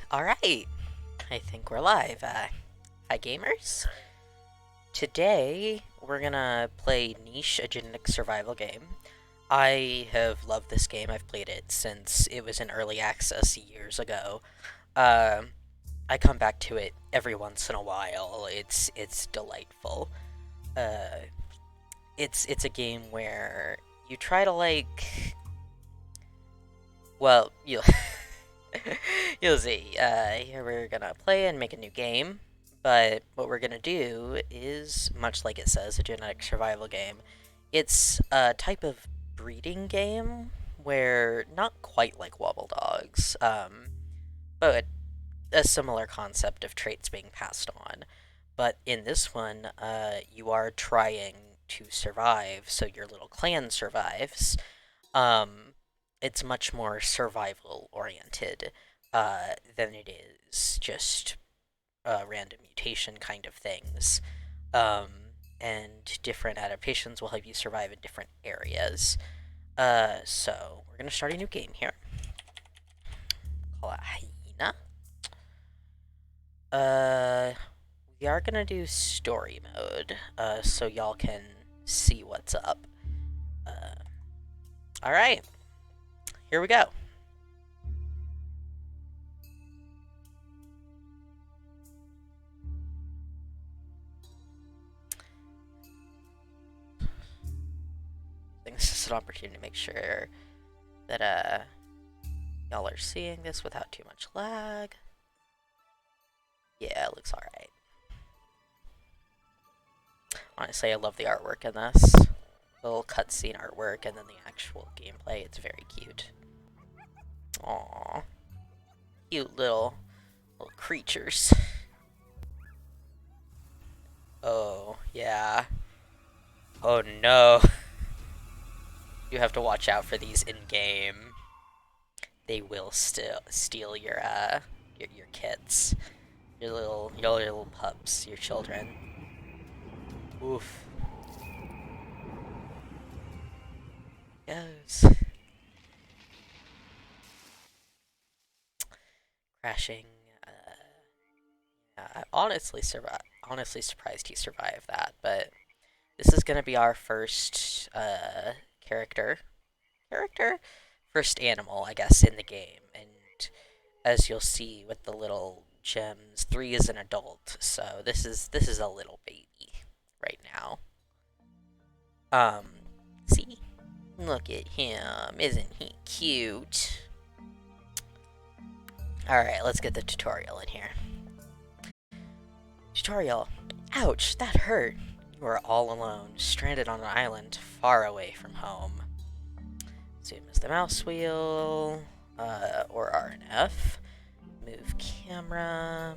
Alright, I think we're live. Hi gamers. Today, we're gonna play Niche, a genetic survival game. I have loved this game. I've played it since it was in early access years ago. Um, I come back to it every once in a while. It's delightful. Uh, it's a game where you try to you'll you'll see. Here we're gonna play and make a new game, but what we're gonna do is, much like it says, a genetic survival game. It's a type of breeding game where not quite like Wobble Dogs, but a similar concept of traits being passed on. But in this one, you are trying to survive, so your little clan survives. Um, it's much more survival oriented than it is just random mutation kind of things. Um, and different adaptations will help you survive in different areas. So we're gonna start a new game here. Call it Hyena. Uh, we are gonna do story mode, so y'all can see what's up. Uh, all right, here we go. I think this is an opportunity to make sure that y'all are seeing this without too much lag. Yeah, it looks alright. Honestly, I love the artwork in this. The little cutscene artwork and then the actual gameplay. It's very cute. Aww. Cute little creatures. Oh, yeah. Oh no. You have to watch out for these in-game. They will still steal your kits. Your little pups, your children. Oof. Goes. Crashing. Yeah, honestly surprised he survived that, but this is gonna be our first character. Character? First animal, I guess, in the game. And as you'll see with the little gems, 3 is an adult, so this is a little baby right now. Um, see? Look at him. Isn't he cute? Alright, let's get the tutorial in here. Tutorial. Ouch, that hurt. You are all alone, stranded on an island far away from home. Zoom is the mouse wheel, or R and F. Move camera.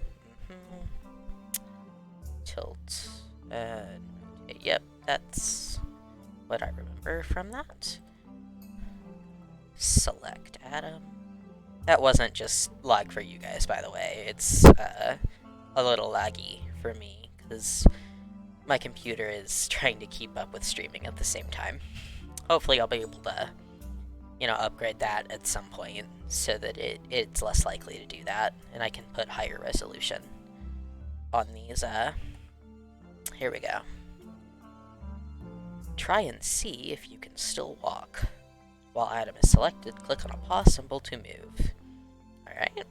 Tilt. Yep, that's what I remember from that. Select Adam. That wasn't just lag for you guys, by the way. It's a little laggy for me, because my computer is trying to keep up with streaming at the same time. Hopefully I'll be able to, upgrade that at some point so that it's less likely to do that, and I can put higher resolution on these. Here we go. Try and see if you can still walk. While Adam is selected, click on a pause symbol to move. Alright, let's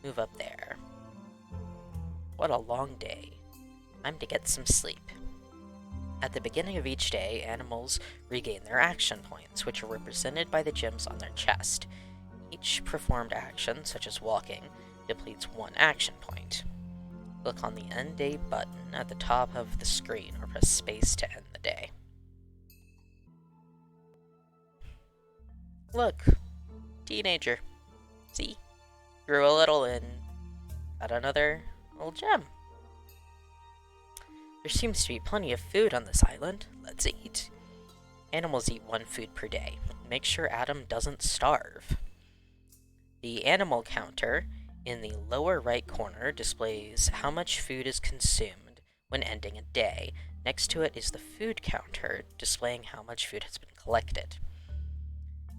move up there. What a long day. Time to get some sleep. At the beginning of each day, animals regain their action points, which are represented by the gems on their chest. Each performed action, such as walking, depletes 1 action point. Click on the End Day button at the top of the screen or press space to end the day. Look, teenager. See? Grew a little and got another little gem. There seems to be plenty of food on this island. Let's eat. Animals eat 1 food per day. Make sure Adam doesn't starve. The animal counter in the lower right corner displays how much food is consumed when ending a day. Next to it is the food counter, displaying how much food has been collected.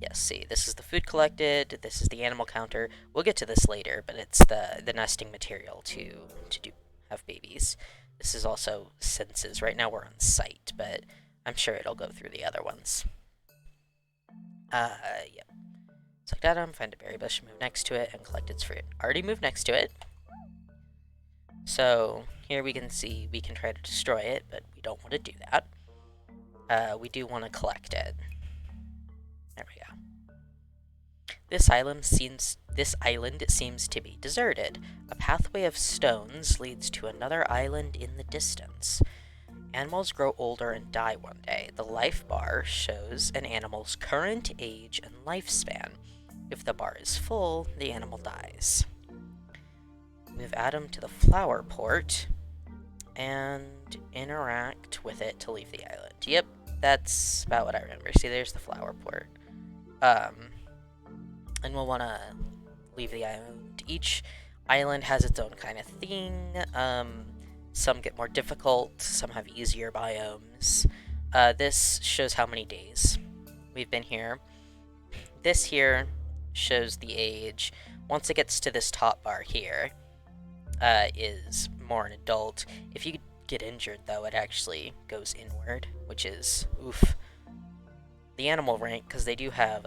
Yes, see, this is the food collected, this is the animal counter. We'll get to this later, but it's the nesting material to have babies. This is also senses. Right now we're on sight, but I'm sure it'll go through the other ones. Yep. Select Atom, find a berry bush, move next to it, and collect its fruit. Already moved next to it. So here we can see we can try to destroy it, but we don't want to do that. We do want to collect it. There we go. This island seems to be deserted. A pathway of stones leads to another island in the distance. Animals grow older and die one day. The life bar shows an animal's current age and lifespan. If the bar is full, the animal dies. Move Adam to the flower port and interact with it to leave the island. Yep, that's about what I remember. See, there's the flower port. And we'll want to leave the island. Each island has its own kind of thing. Some get more difficult, some have easier biomes. This shows how many days we've been here. This here shows the age. Once it gets to this top bar here, is more an adult. If you get injured, though, it actually goes inward, which is oof. The animal rank, because they do have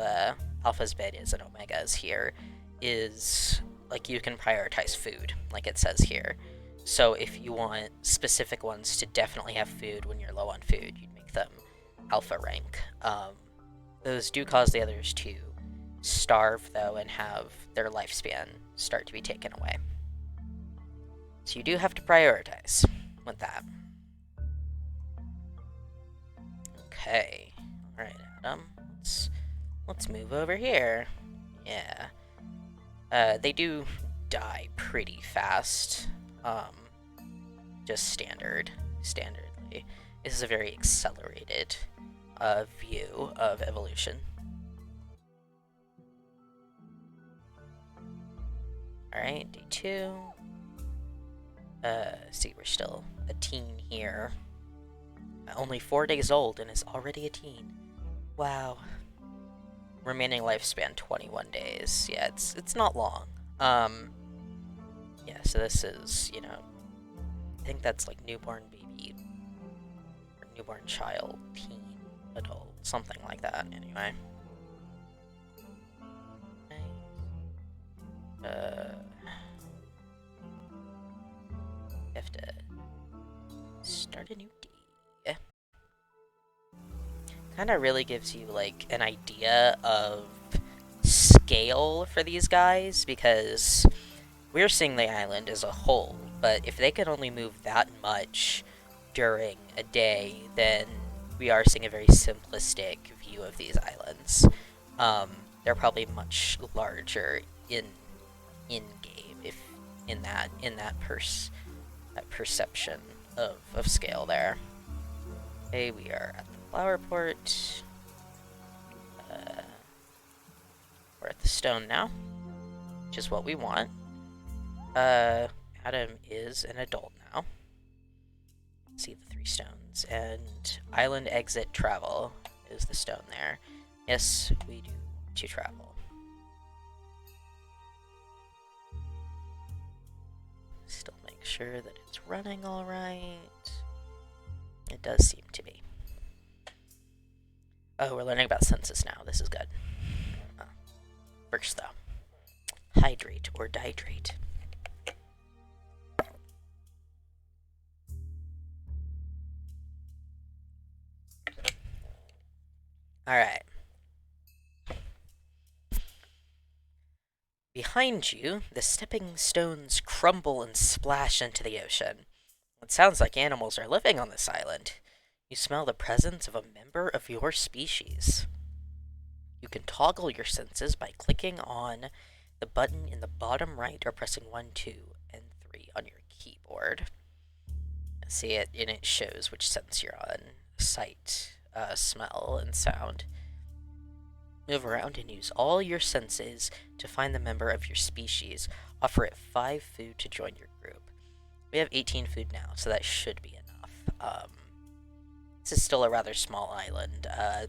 alphas, betas, and omegas here, is like you can prioritize food, like it says here. So if you want specific ones to definitely have food when you're low on food, you'd make them alpha rank. Those do cause the others to starve, though, and have their lifespan start to be taken away. So you do have to prioritize with that. Okay. Alright, Adam. Let's move over here. Yeah. They do die pretty fast. Just standardly. This is a very accelerated view of evolution. Alright, day 2. See, we're still a teen here. Only 4 days old and is already a teen. Wow. Remaining lifespan 21 days. Yeah, it's not long. Yeah, so this is, you know, I think that's like newborn baby or newborn child, teen, adult, something like that. Anyway. Have to start a new day. Kind of really gives you like an idea of scale for these guys, because we're seeing the island as a whole, but if they can only move that much during a day, then we are seeing a very simplistic view of these islands. They're probably much larger in game, if in that perception of scale there. Okay, we are at the flower port. We're at the stone now, which is what we want. Adam is an adult now. See the 3 stones. And island exit travel is the stone there. Yes, we do want to travel. Still make sure that it's running alright. It does seem to be. Oh, we're learning about senses now. This is good. First, though, hydrate or dihydrate. Alright. Behind you, the stepping stones crumble and splash into the ocean. It sounds like animals are living on this island. You smell the presence of a member of your species. You can toggle your senses by clicking on the button in the bottom right or pressing 1, 2, and 3 on your keyboard. See it, and it shows which sense you're on. Sight, smell, and sound. Move around and use all your senses to find the member of your species. Offer it 5 food to join your group. We have 18 food now, so that should be enough. This is still a rather small island.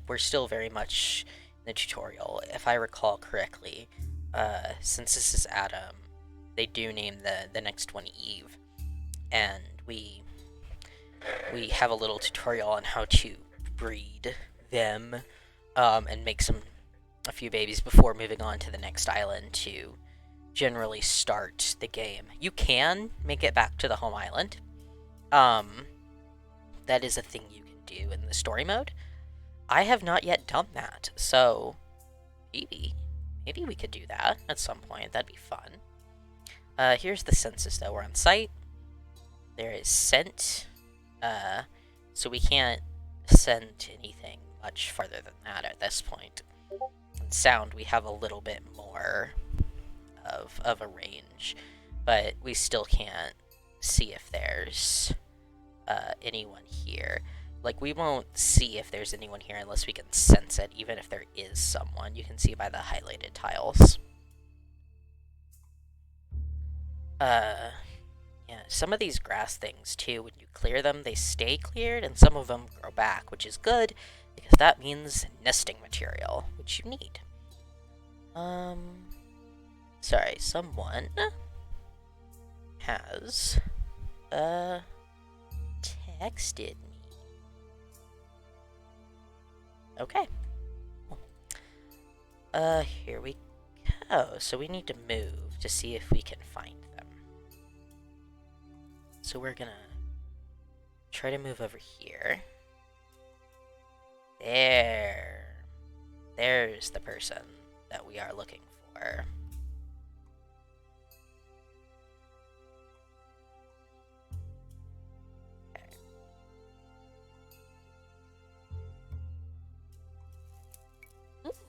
We're still very much the tutorial. If I recall correctly, since this is Adam, they do name the next one Eve, and we have a little tutorial on how to breed them, and make a few babies before moving on to the next island to generally start the game. You can make it back to the home island. That is a thing you can do in the story mode. I have not yet done that, so maybe we could do that at some point. That'd be fun. Here's the census, though. We're on site. There is sent, so we can't send anything much farther than that at this point. In sound, we have a little bit more of a range, but we still can't see if there's anyone here. Like, we won't see if there's anyone here unless we can sense it, even if there is someone. You can see by the highlighted tiles. Yeah, some of these grass things, too, when you clear them, they stay cleared, and some of them grow back, which is good, because that means nesting material, which you need. Sorry, someone has, texted me. Okay. Here we go. So we need to move to see if we can find them. So we're gonna try to move over here. There's the person that we are looking for.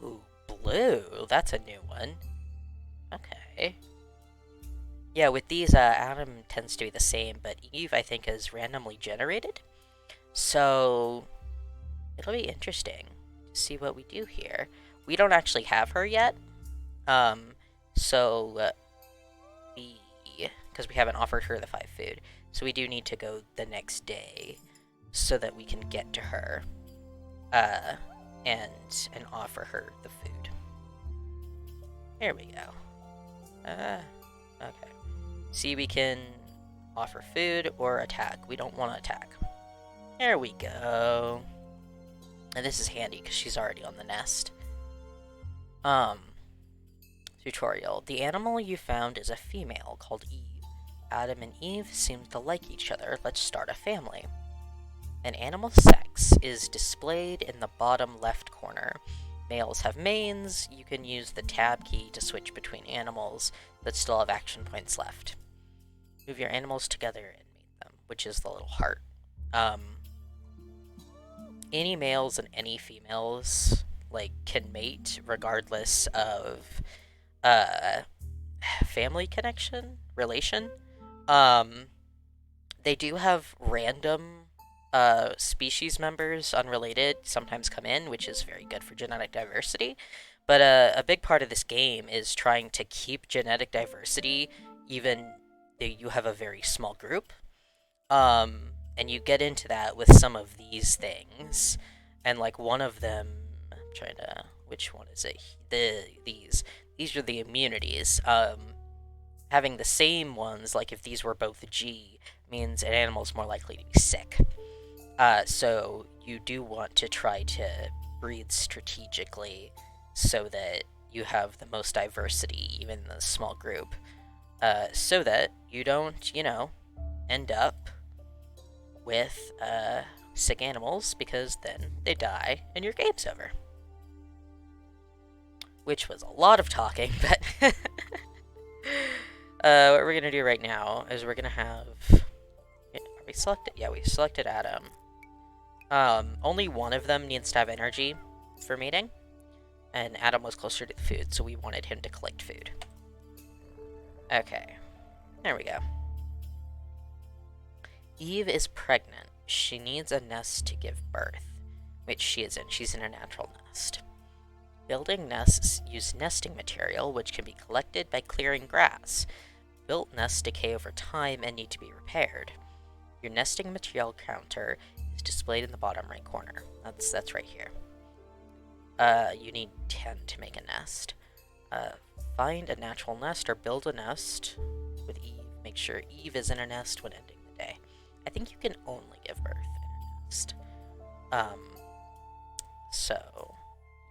Ooh, blue. That's a new one. Okay. Yeah, with these, Adam tends to be the same, but Eve, I think, is randomly generated. So, it'll be interesting to see what we do here. We don't actually have her yet. Because we haven't offered her the 5 food. So we do need to go the next day so that we can get to her. And offer her the food. There we go. Okay. See, we can offer food or attack. We don't want to attack. There we go. And this is handy because she's already on the nest. Tutorial. The animal you found is a female called Eve. Adam and Eve seem to like each other. Let's start a family. An animal's sex is displayed in the bottom left corner. Males have manes. You can use the tab key to switch between animals that still have action points left. Move your animals together and mate them, which is the little heart. Any males and any females, like, can mate regardless of family connection, relation. They do have random species members, unrelated, sometimes come in, which is very good for genetic diversity. But a big part of this game is trying to keep genetic diversity, even though you have a very small group. And you get into that with some of these things. And, like, one of them, I'm trying to, which one is it? These are the immunities. Having the same ones, like if these were both G, means an animal's more likely to be sick. So you do want to try to breed strategically so that you have the most diversity, even in a small group, so that you don't, end up with sick animals, because then they die and your game's over. Which was a lot of talking, but what we're gonna do right now is we're gonna have... Are we selected? Yeah, we selected Adam. Only one of them needs to have energy for mating, and Adam was closer to the food, so we wanted him to collect food. Okay, there we go. Eve is pregnant. She needs a nest to give birth, which she is in. She's in a natural nest. Building nests use nesting material, which can be collected by clearing grass. Built nests decay over time and need to be repaired. Your nesting material counter is displayed in the bottom right corner. That's right here. You need 10 to make a nest. Find a natural nest or build a nest with Eve. Make sure Eve is in a nest when ending the day. I think you can only give birth in a nest. So,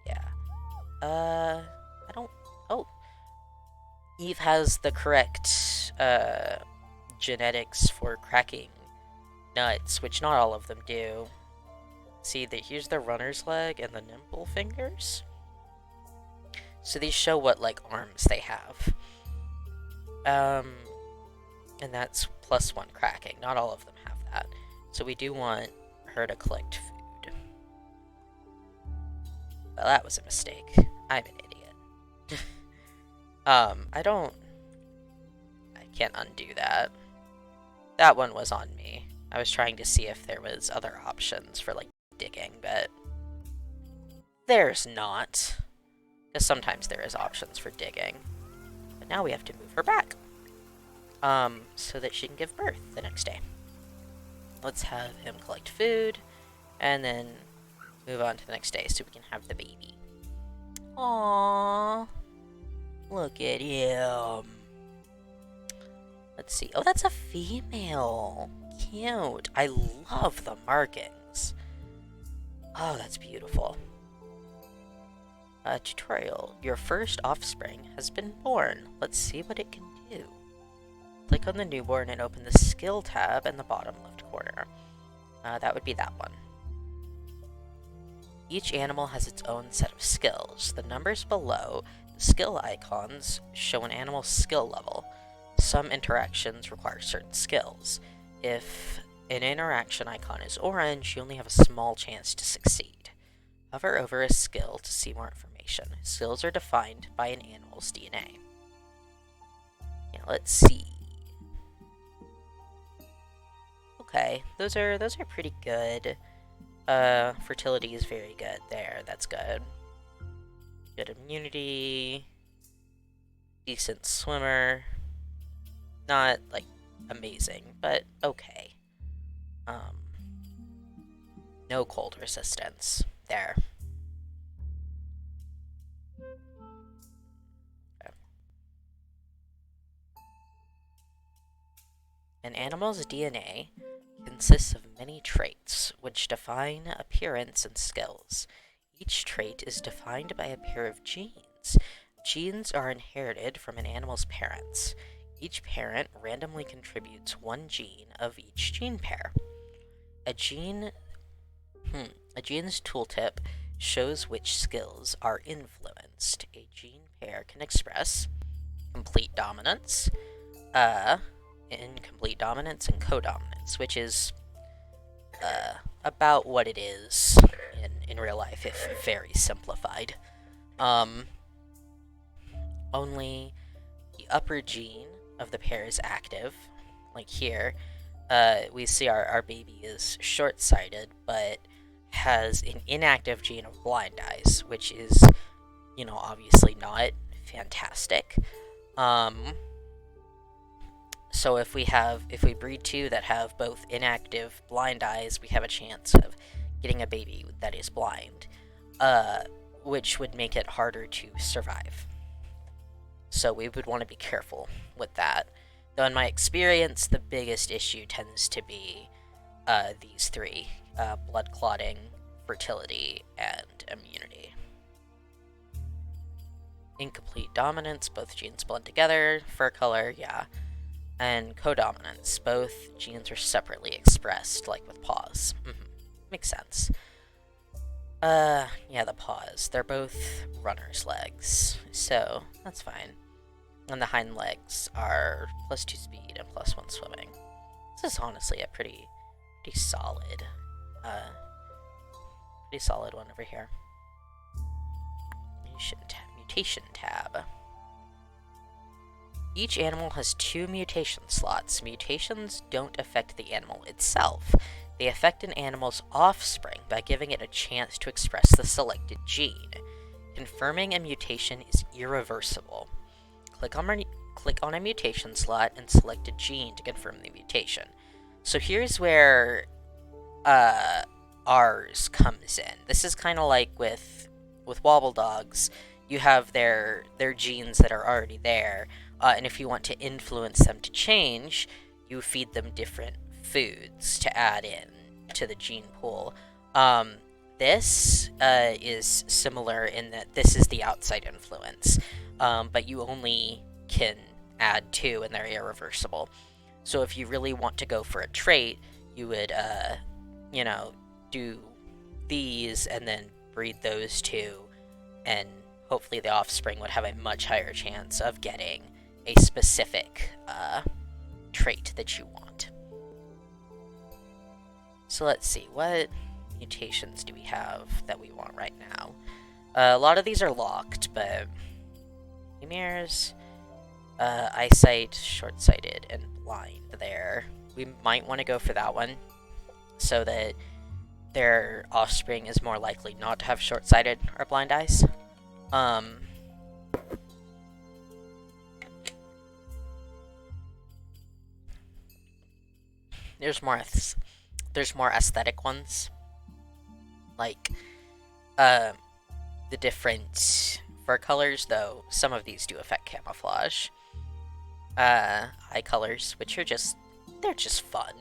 yeah. I don't... Oh. Eve has the correct, genetics for cracking nuts, which not all of them do. See, here's the runner's leg and the nimble fingers. So these show what, like, arms they have. And that's +1 cracking. Not all of them have that. So we do want her to collect food. Well, that was a mistake. I'm an idiot. I can't undo that. That one was on me. I was trying to see if there was other options for, like, digging, but there's not. Because sometimes there is options for digging. But now we have to move her back. So that she can give birth the next day. Let's have him collect food, and then move on to the next day so we can have the baby. Aww. Look at him. Let's see. Oh, that's a female. Cute. I love the markings. Oh, that's beautiful. Tutorial. Your first offspring has been born. Let's see what it can do. Click on the newborn and open the skill tab in the bottom left corner. That would be that one. Each animal has its own set of skills. The numbers below the skill icons show an animal's skill level. Some interactions require certain skills. If an interaction icon is orange, you only have a small chance to succeed. Hover over a skill to see more information. Skills are defined by an animal's DNA. Now let's see. Okay, those are pretty good. Fertility is very good there. That's good. Good immunity. Decent swimmer. Not, like, amazing, but okay. No cold resistance. There. Okay. An animal's DNA consists of many traits, which define appearance and skills. Each trait is defined by a pair of genes. Genes are inherited from an animal's parents. Each parent randomly contributes one gene of each gene pair. A gene's tooltip shows which skills are influenced. A gene pair can express complete dominance, incomplete dominance, and codominance, which is about what it is in real life, if very simplified. Only the upper gene of the pair is active. Like here, we see our baby is short-sighted, but has an inactive gene of blind eyes, which is, obviously not fantastic. So if we breed two that have both inactive blind eyes, we have a chance of getting a baby that is blind, which would make it harder to survive. So we would want to be careful with that. Though in my experience, the biggest issue tends to be these three: blood clotting, fertility, and immunity. Incomplete dominance, both genes blend together. Fur color, yeah. And codominance, both genes are separately expressed, like with paws. Makes sense. Yeah, the paws. They're both runner's legs, so that's fine. And the hind legs are +2 speed and +1 swimming. This is honestly a pretty solid, one over here. Mutation tab. Each animal has 2 mutation slots. Mutations don't affect the animal itself. They affect an animal's offspring by giving it a chance to express the selected gene. Confirming a mutation is irreversible. Click on a mutation slot and select a gene to confirm the mutation. So here's where ours comes in. This is kind of like with with Wobble Dogs, you have their genes that are already there, and if you want to influence them to change, you feed them different foods to add in to the gene pool. This is similar in that this is the outside influence, but you only can add 2 and they're irreversible. So if you really want to go for a trait, you would, do these and then breed those 2, and hopefully the offspring would have a much higher chance of getting a specific trait that you want. So let's see, what mutations do we have that we want right now? A lot of these are locked, but Lumire's eyesight, short-sighted, and blind there. We might want to go for that one so that their offspring is more likely not to have short-sighted or blind eyes. There's more aesthetic ones, like the different fur colors, though some of these do affect camouflage. Eye colors, which are they're just fun.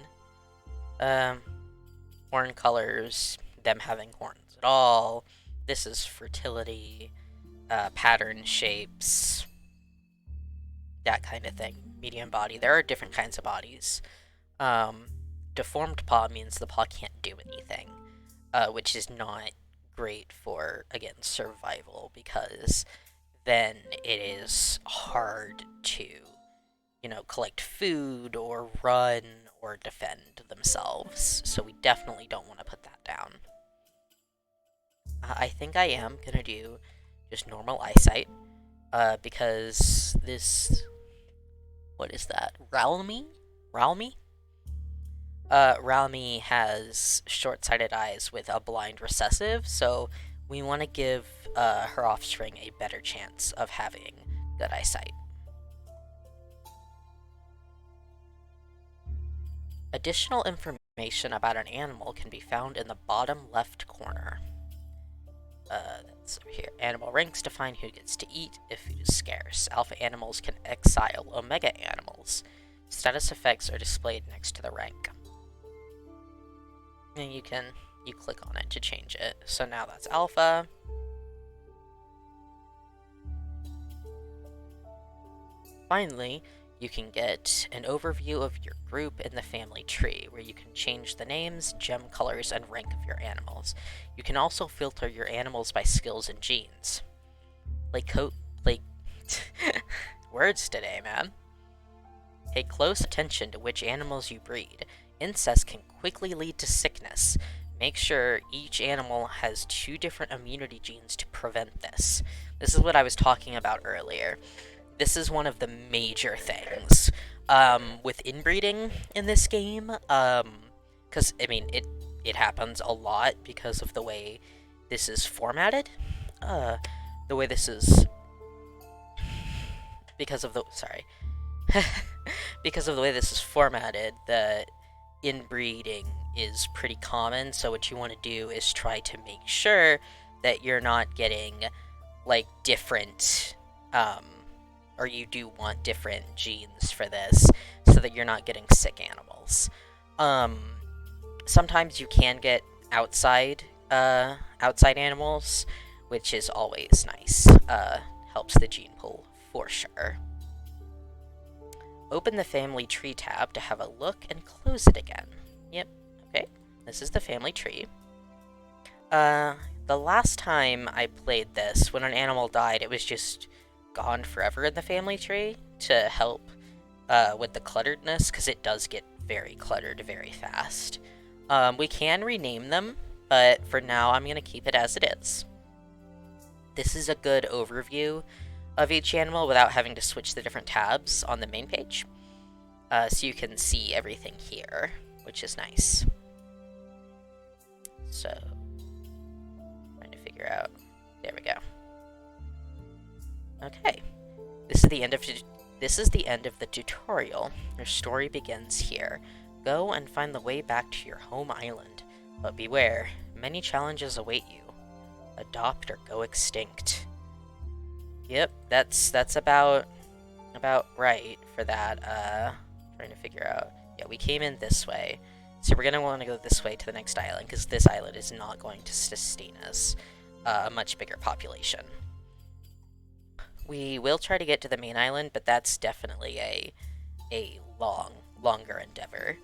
Horn colors, them having horns at all. This is fertility, pattern shapes, that kind of thing. Medium body. There are different kinds of bodies. Deformed paw means the paw can't do anything, which is not great for, again, survival, because then it is hard to, collect food or run or defend themselves. So we definitely don't want to put that down. I think I am going to do just normal eyesight, because this... What is that? Ralmy? Ralmy has short-sighted eyes with a blind recessive, so we want to give her offspring a better chance of having good eyesight. Additional information about an animal can be found in the bottom left corner. That's over here. Animal ranks define who gets to eat if food is scarce. Alpha animals can exile omega animals. Status effects are displayed next to the rank. And you click on it to change it. So now that's alpha. Finally, you can get an overview of your group in the family tree, where you can change the names, gem colors, and rank of your animals. You can also filter your animals by skills and genes. Words today, man. Pay close attention to which animals you breed. Incest can quickly lead to sickness. Make sure each animal has 2 different immunity genes to prevent this. This is what I was talking about earlier. This is one of the major things with inbreeding in this game, because, it happens a lot because of the way this is formatted. Because of the way this is formatted, the inbreeding is pretty common, so what you want to do is try to make sure that you're not getting, different, or you do want different genes for this, so that you're not getting sick animals. Sometimes you can get outside animals, which is always nice. Helps the gene pool, for sure. Open the family tree tab to have a look and close it again. Yep, okay. This is the family tree. The last time I played this, when an animal died, it was just gone forever in the family tree to help with the clutteredness, because it does get very cluttered very fast. We can rename them, but for now I'm going to keep it as it is. This is a good overview of each animal without having to switch the different tabs on the main page. So you can see everything here, which is nice. So, trying to figure out, there we go. Okay, this is the end of the tutorial. Your story begins here. Go and find the way back to your home island, but beware, many challenges await you. Adopt or go extinct. Yep, that's about right for that. Trying to figure out. Yeah, we came in this way. So we're gonna want to go this way to the next island, because this island is not going to sustain us a much bigger population. We will try to get to the main island, but that's definitely a longer endeavor.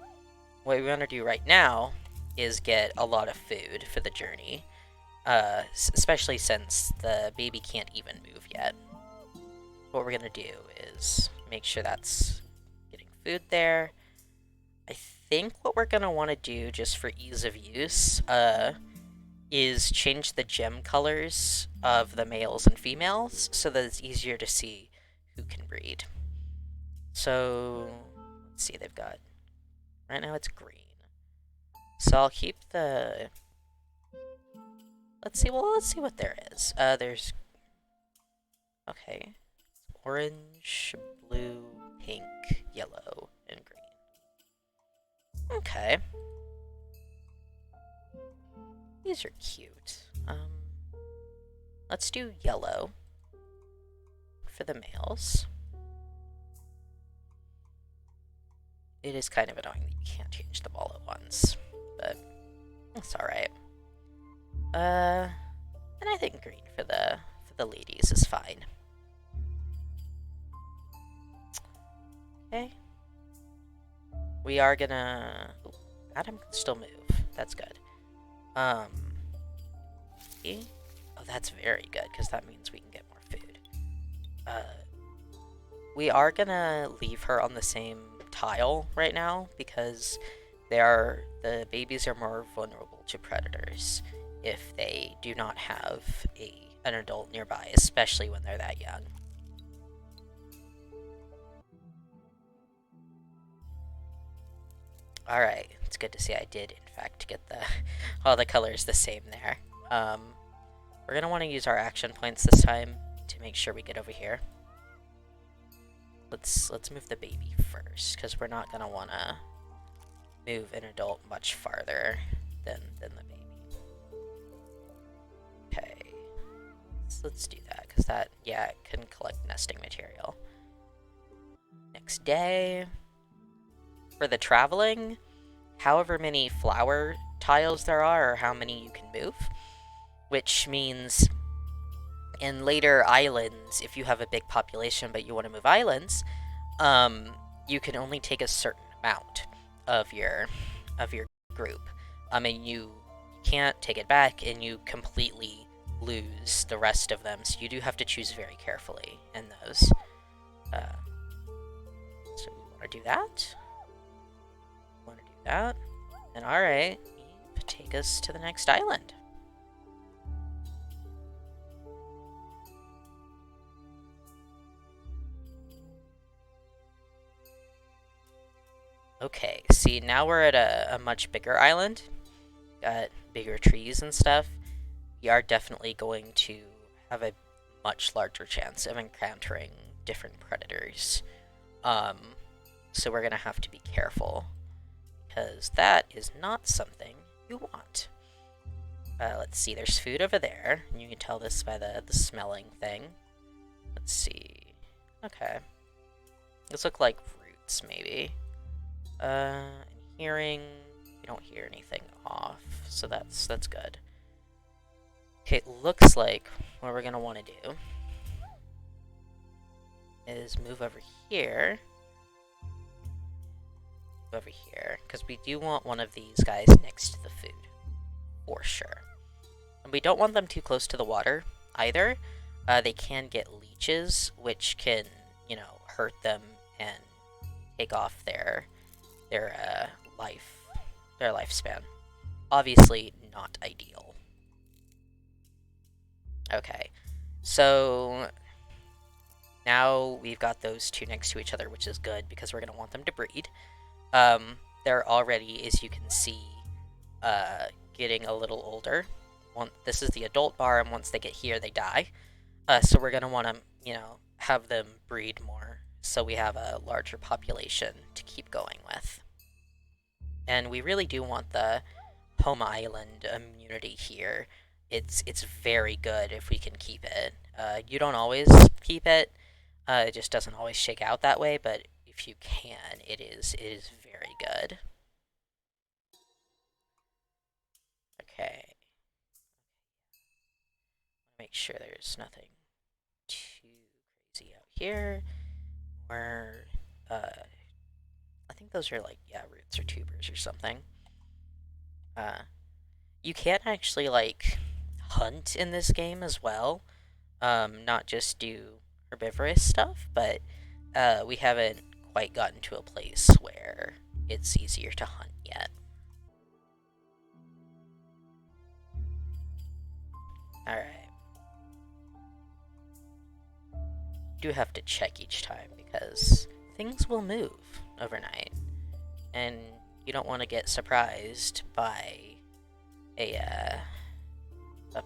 What we want to do right now is get a lot of food for the journey, especially since the baby can't even move yet. What we're gonna do is make sure that's getting food there. I think what we're gonna want to do, just for ease of use, is change the gem colors of the males and females so that it's easier to see who can breed. So, let's see, they've got, right now it's green. So I'll keep the, let's see what there is. There's, okay, orange, blue, pink, yellow, and green. Okay. These are cute. Let's do yellow for the males. It is kind of annoying that you can't change them all at once, but that's alright. And I think green for the ladies is fine. Okay. We are gonna... Ooh, Adam can still move. That's good. See? Oh, that's very good, because that means we can get more food. We are gonna leave her on the same tile right now, because the babies are more vulnerable to predators if they do not have an adult nearby, especially when they're that young. Alright, it's good to see I did, in fact, get all the colors the same there. We're going to want to use our action points this time to make sure we get over here. Let's move the baby first, because we're not going to want to move an adult much farther than the baby. Okay, let's do that, because that, yeah, it can collect nesting material. Next day. For the traveling, however many flower tiles there are, or how many you can move, which means in later islands, if you have a big population but you want to move islands, you can only take a certain amount of your group. And you can't take it back, and you completely lose the rest of them. So you do have to choose very carefully in those. So we want to do that. That. And alright, take us to the next island. Okay, see, now we're at a much bigger island. Got bigger trees and stuff. We are definitely going to have a much larger chance of encountering different predators. So we're gonna have to be careful, because that is not something you want. Let's see, there's food over there, and you can tell this by the smelling thing. Let's see. Okay. Those look like roots, maybe. Hearing, you don't hear anything off, so that's good. Okay, it looks like what we're gonna want to do is move over here. Over here, because we do want one of these guys next to the food, for sure. And we don't want them too close to the water, either. They can get leeches, which can, you know, hurt them and take off their lifespan. Obviously, not ideal. Okay, so now we've got those two next to each other, which is good, because we're going to want them to breed. They're already, as you can see, getting a little older. This is the adult bar, and once they get here, they die. So we're going to want to, you know, have them breed more, so we have a larger population to keep going with. And we really do want the home island immunity here it's very good if we can keep it. You don't always keep it. It just doesn't always shake out that way, but if you can, it is very good. Okay. Make sure there's nothing too crazy out here. Or I think those are like, yeah, roots or tubers or something. You can actually like hunt in this game as well. Not just do herbivorous stuff, but we haven't quite gotten to a place where it's easier to hunt yet. Alright. Do have to check each time because things will move overnight, and you don't want to get surprised by a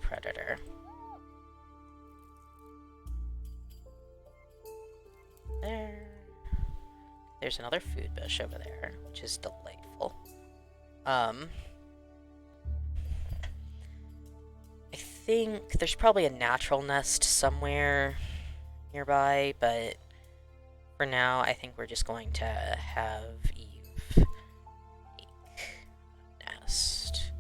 predator. There's another food bush over there, which is delightful. I think there's probably a natural nest somewhere nearby, but for now, I think we're just going to have Eve make a nest.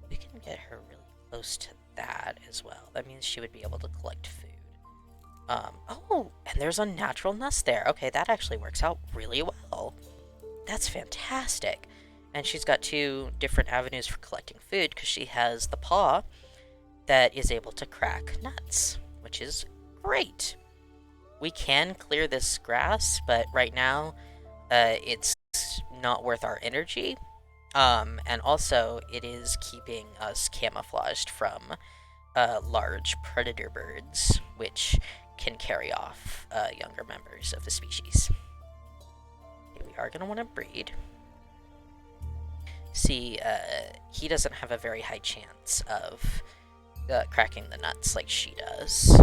We can get her really close to that as well. That means she would be able to collect food. Oh, and there's a natural nest there. Okay, that actually works out really well. That's fantastic. And she's got two different avenues for collecting food because she has the paw that is able to crack nuts, which is great. We can clear this grass, but right now, it's not worth our energy. And also, it is keeping us camouflaged from large predator birds, which can carry off younger members of the species. Okay, we are going to want to breed. See, he doesn't have a very high chance of cracking the nuts like she does.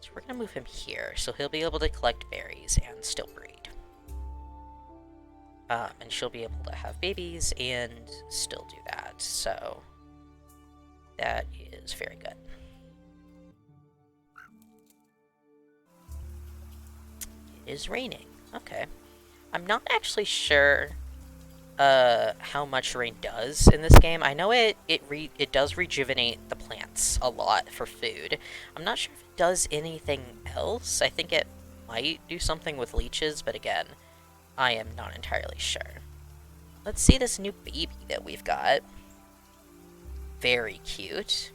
So we're going to move him here, so he'll be able to collect berries and still breed. And she'll be able to have babies and still do that, so that is very good. It is raining. Okay. I'm not actually sure how much rain does in this game. I know it does rejuvenate the plants a lot for food. I'm not sure if it does anything else. I think it might do something with leeches, but again, I am not entirely sure. Let's see this new baby that we've got. Very cute.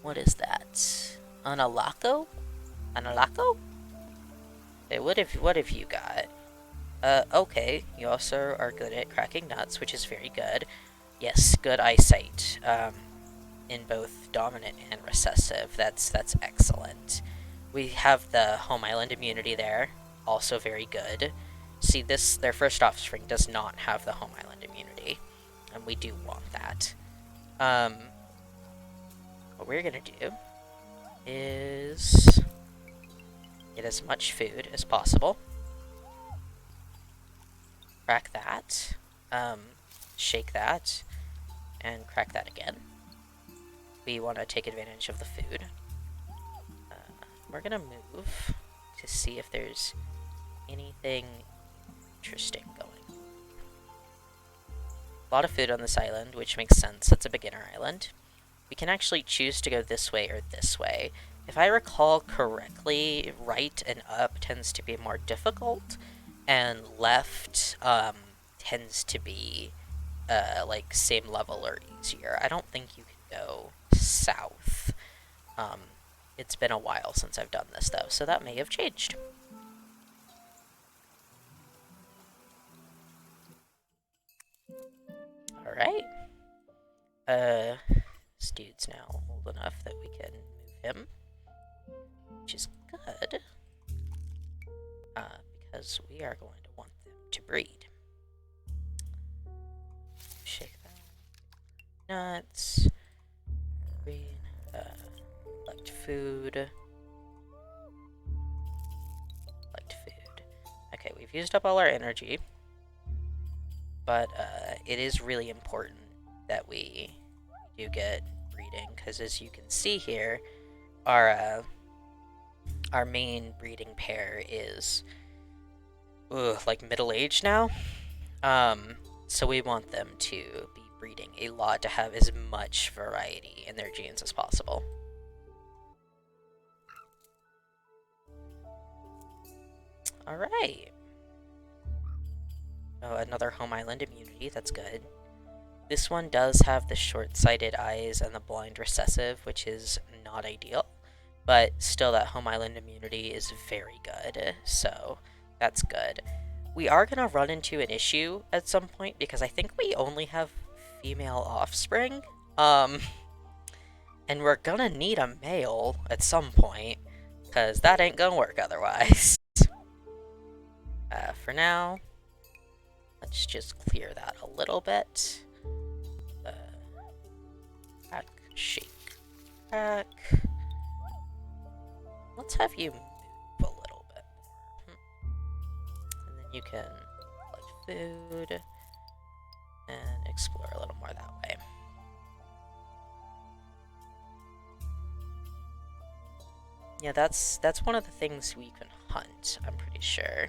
What is that? Analako? Analako? Hey, what have you got? Okay, you also are good at cracking nuts, which is very good. Yes, good eyesight, in both dominant and recessive. That's excellent. We have the home island immunity there, also very good. See, their first offspring does not have the home island immunity, and we do want that. What we're gonna do is get as much food as possible. Crack that, shake that, and crack that again. We want to take advantage of the food. We're gonna move to see if there's anything interesting going. A lot of food on this island, which makes sense. It's a beginner island. We can actually choose to go this way or this way. If I recall correctly, right and up tends to be more difficult, and left tends to be like same level or easier. I don't think you can go south. It's been a while since I've done this though, so that may have changed. Alright. This dude's now old enough that we can move him, which is good. Because we are going to want them to breed. Shake that. Nuts. Breed. Collect food. Collect food. Okay, we've used up all our energy. But it is really important that we do get breeding breeding, because as you can see here, our main breeding pair is like middle-aged now. So we want them to be breeding a lot to have as much variety in their genes as possible. Alright. Oh, another home island immunity, that's good. This one does have the short-sighted eyes and the blind recessive, which is not ideal. But still, that home island immunity is very good, so that's good. We are going to run into an issue at some point, because I think we only have female offspring. And we're going to need a male at some point, because that ain't going to work otherwise. For now, let's just clear that a little bit. Back, shake, back. Let's have you move a little bit more. And then you can collect food and explore a little more that way. Yeah, that's one of the things we can hunt, I'm pretty sure.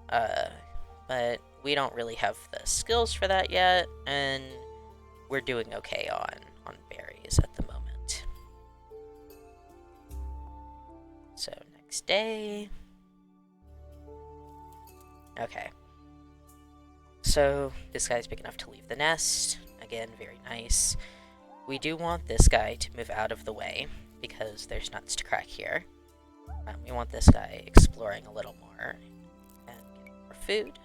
But we don't really have the skills for that yet, and we're doing okay on berries at the moment. So next day. Okay. So this guy's big enough to leave the nest. Again, very nice. We do want this guy to move out of the way because there's nuts to crack here. We want this guy exploring a little more and getting more food.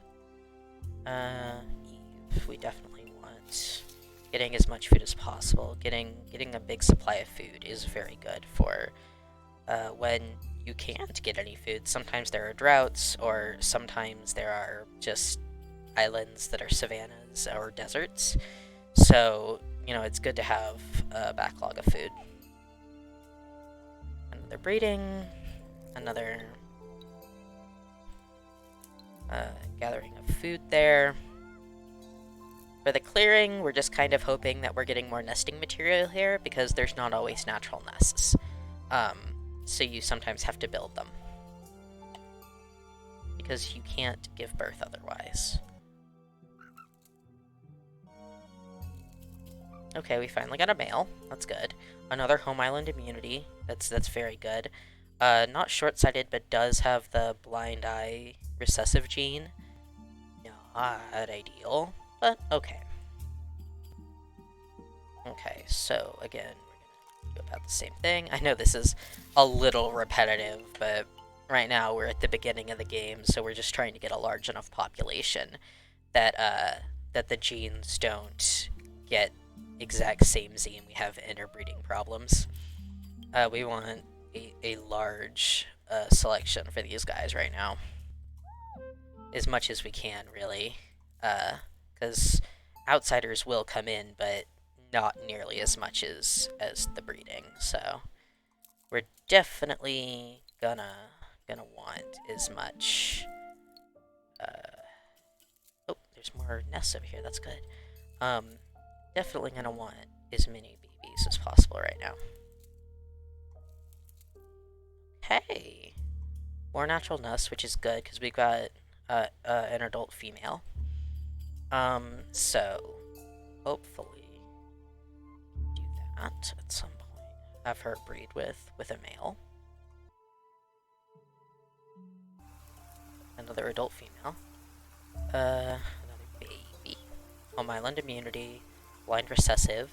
Eve, we definitely want getting as much food as possible. Getting a big supply of food is very good for when you can't get any food. Sometimes there are droughts, or sometimes there are just islands that are savannas or deserts. So, you know, it's good to have a backlog of food. Another breeding, another gathering of food there. For the clearing, we're just kind of hoping that we're getting more nesting material here, because there's not always natural nests. So you sometimes have to build them, because you can't give birth otherwise. Okay, we finally got a male. That's good. Another home island immunity. That's very good. Not short-sighted, but does have the blind eye recessive gene. Not ideal, but okay. Okay, so again, we're gonna do about the same thing. I know this is a little repetitive, but right now we're at the beginning of the game, so we're just trying to get a large enough population that that the genes don't get exact same Z and we have interbreeding problems. We want a large selection for these guys right now. As much as we can, really. Because outsiders will come in, but not nearly as much as the breeding. So we're definitely gonna want as much. Oh, there's more nests over here. That's good. Definitely gonna want as many babies as possible right now. Okay, more natural nests, which is good because we've got an adult female. So hopefully do that at some point. Have her breed with a male. Another adult female. Another baby. Home island immunity. Blind recessive.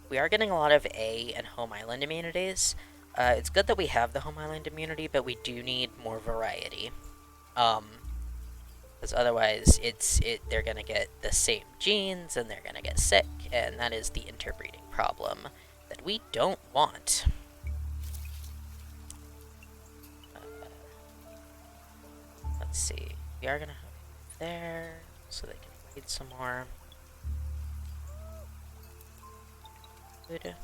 We are getting a lot of A and home island immunities. It's good that we have the home island immunity, but we do need more variety. Because otherwise they're gonna get the same genes and they're gonna get sick, and that is the interbreeding problem that we don't want. Let's see. We are gonna have there so they can breed some more. Good.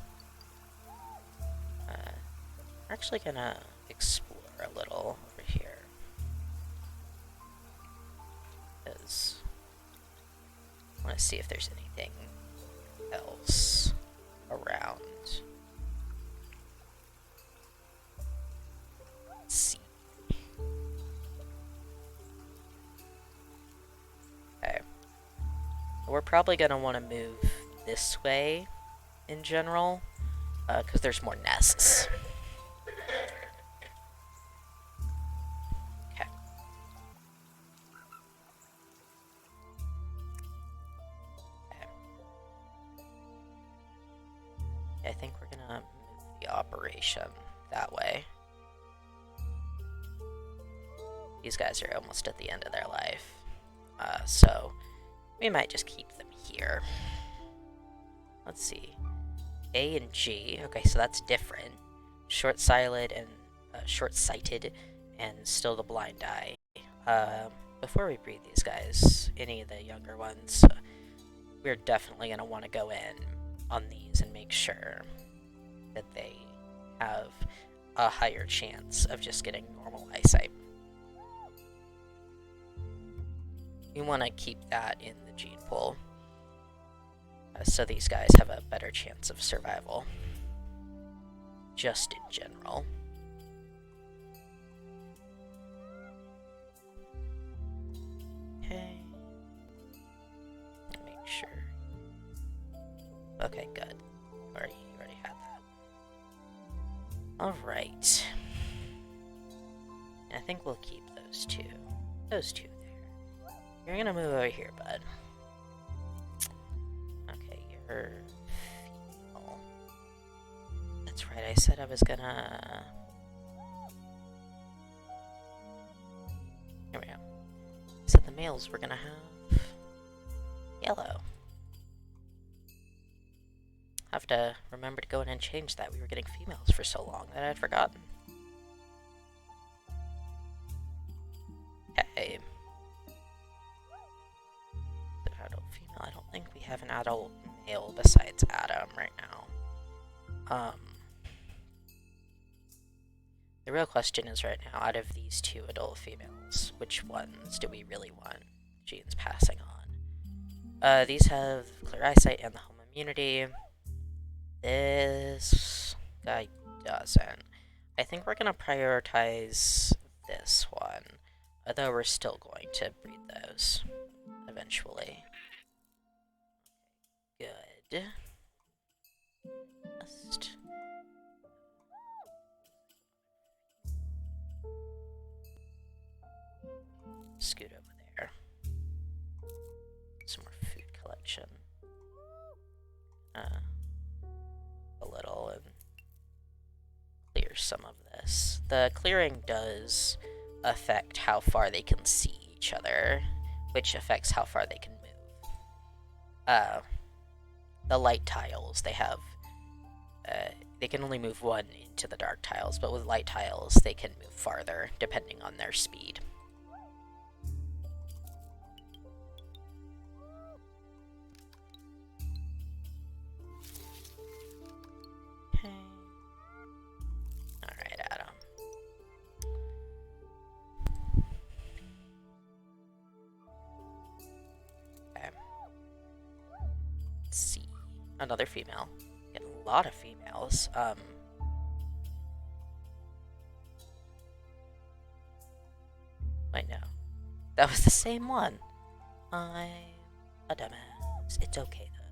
We're actually gonna explore a little over here. Because I want to see if there's anything else. around. Let's see. Okay. We're probably going to want to move this way in general, because there's more nests. Okay. I think we're going to move the operation that way. These guys are almost at the end of their life, so we might just keep them here. Let's see. A and G. Okay, so that's different. Short-sighted and still the blind eye. Before we breed these guys, any of the younger ones, we're definitely going to want to go in on these and make sure that they have a higher chance of just getting normal eyesight. We want to keep that in the gene pool, so these guys have a better chance of survival, just in general. Okay. Make sure. Okay, good. You already had that. Alright. I think we'll keep those two. Those two there. You're gonna move over here, bud. Okay, you're female. That's right, I said I was gonna... Here we go. So the males were gonna have yellow. Have to remember to go in and change that. We were getting females for so long that I had forgotten. Okay. Adult female. I don't think we have an adult male besides Adam right now. The real question is right now, out of these two adult females, which ones do we really want genes passing on? These have clear eyesight and the home immunity. This guy doesn't. I think we're going to prioritize this one, although we're still going to breed those eventually. Good. Just... scoot over there. Some more food collection. A little and clear some of this. The clearing does affect how far they can see each other, which affects how far they can move. The light tiles, they have, they can only move one into the dark tiles, but with light tiles, they can move farther, depending on their speed. Okay. Alright, Adam. Okay. Let's see. Another female. Get a lot of females. Wait, no. That was the same one. I'm a dumbass. It's okay, though.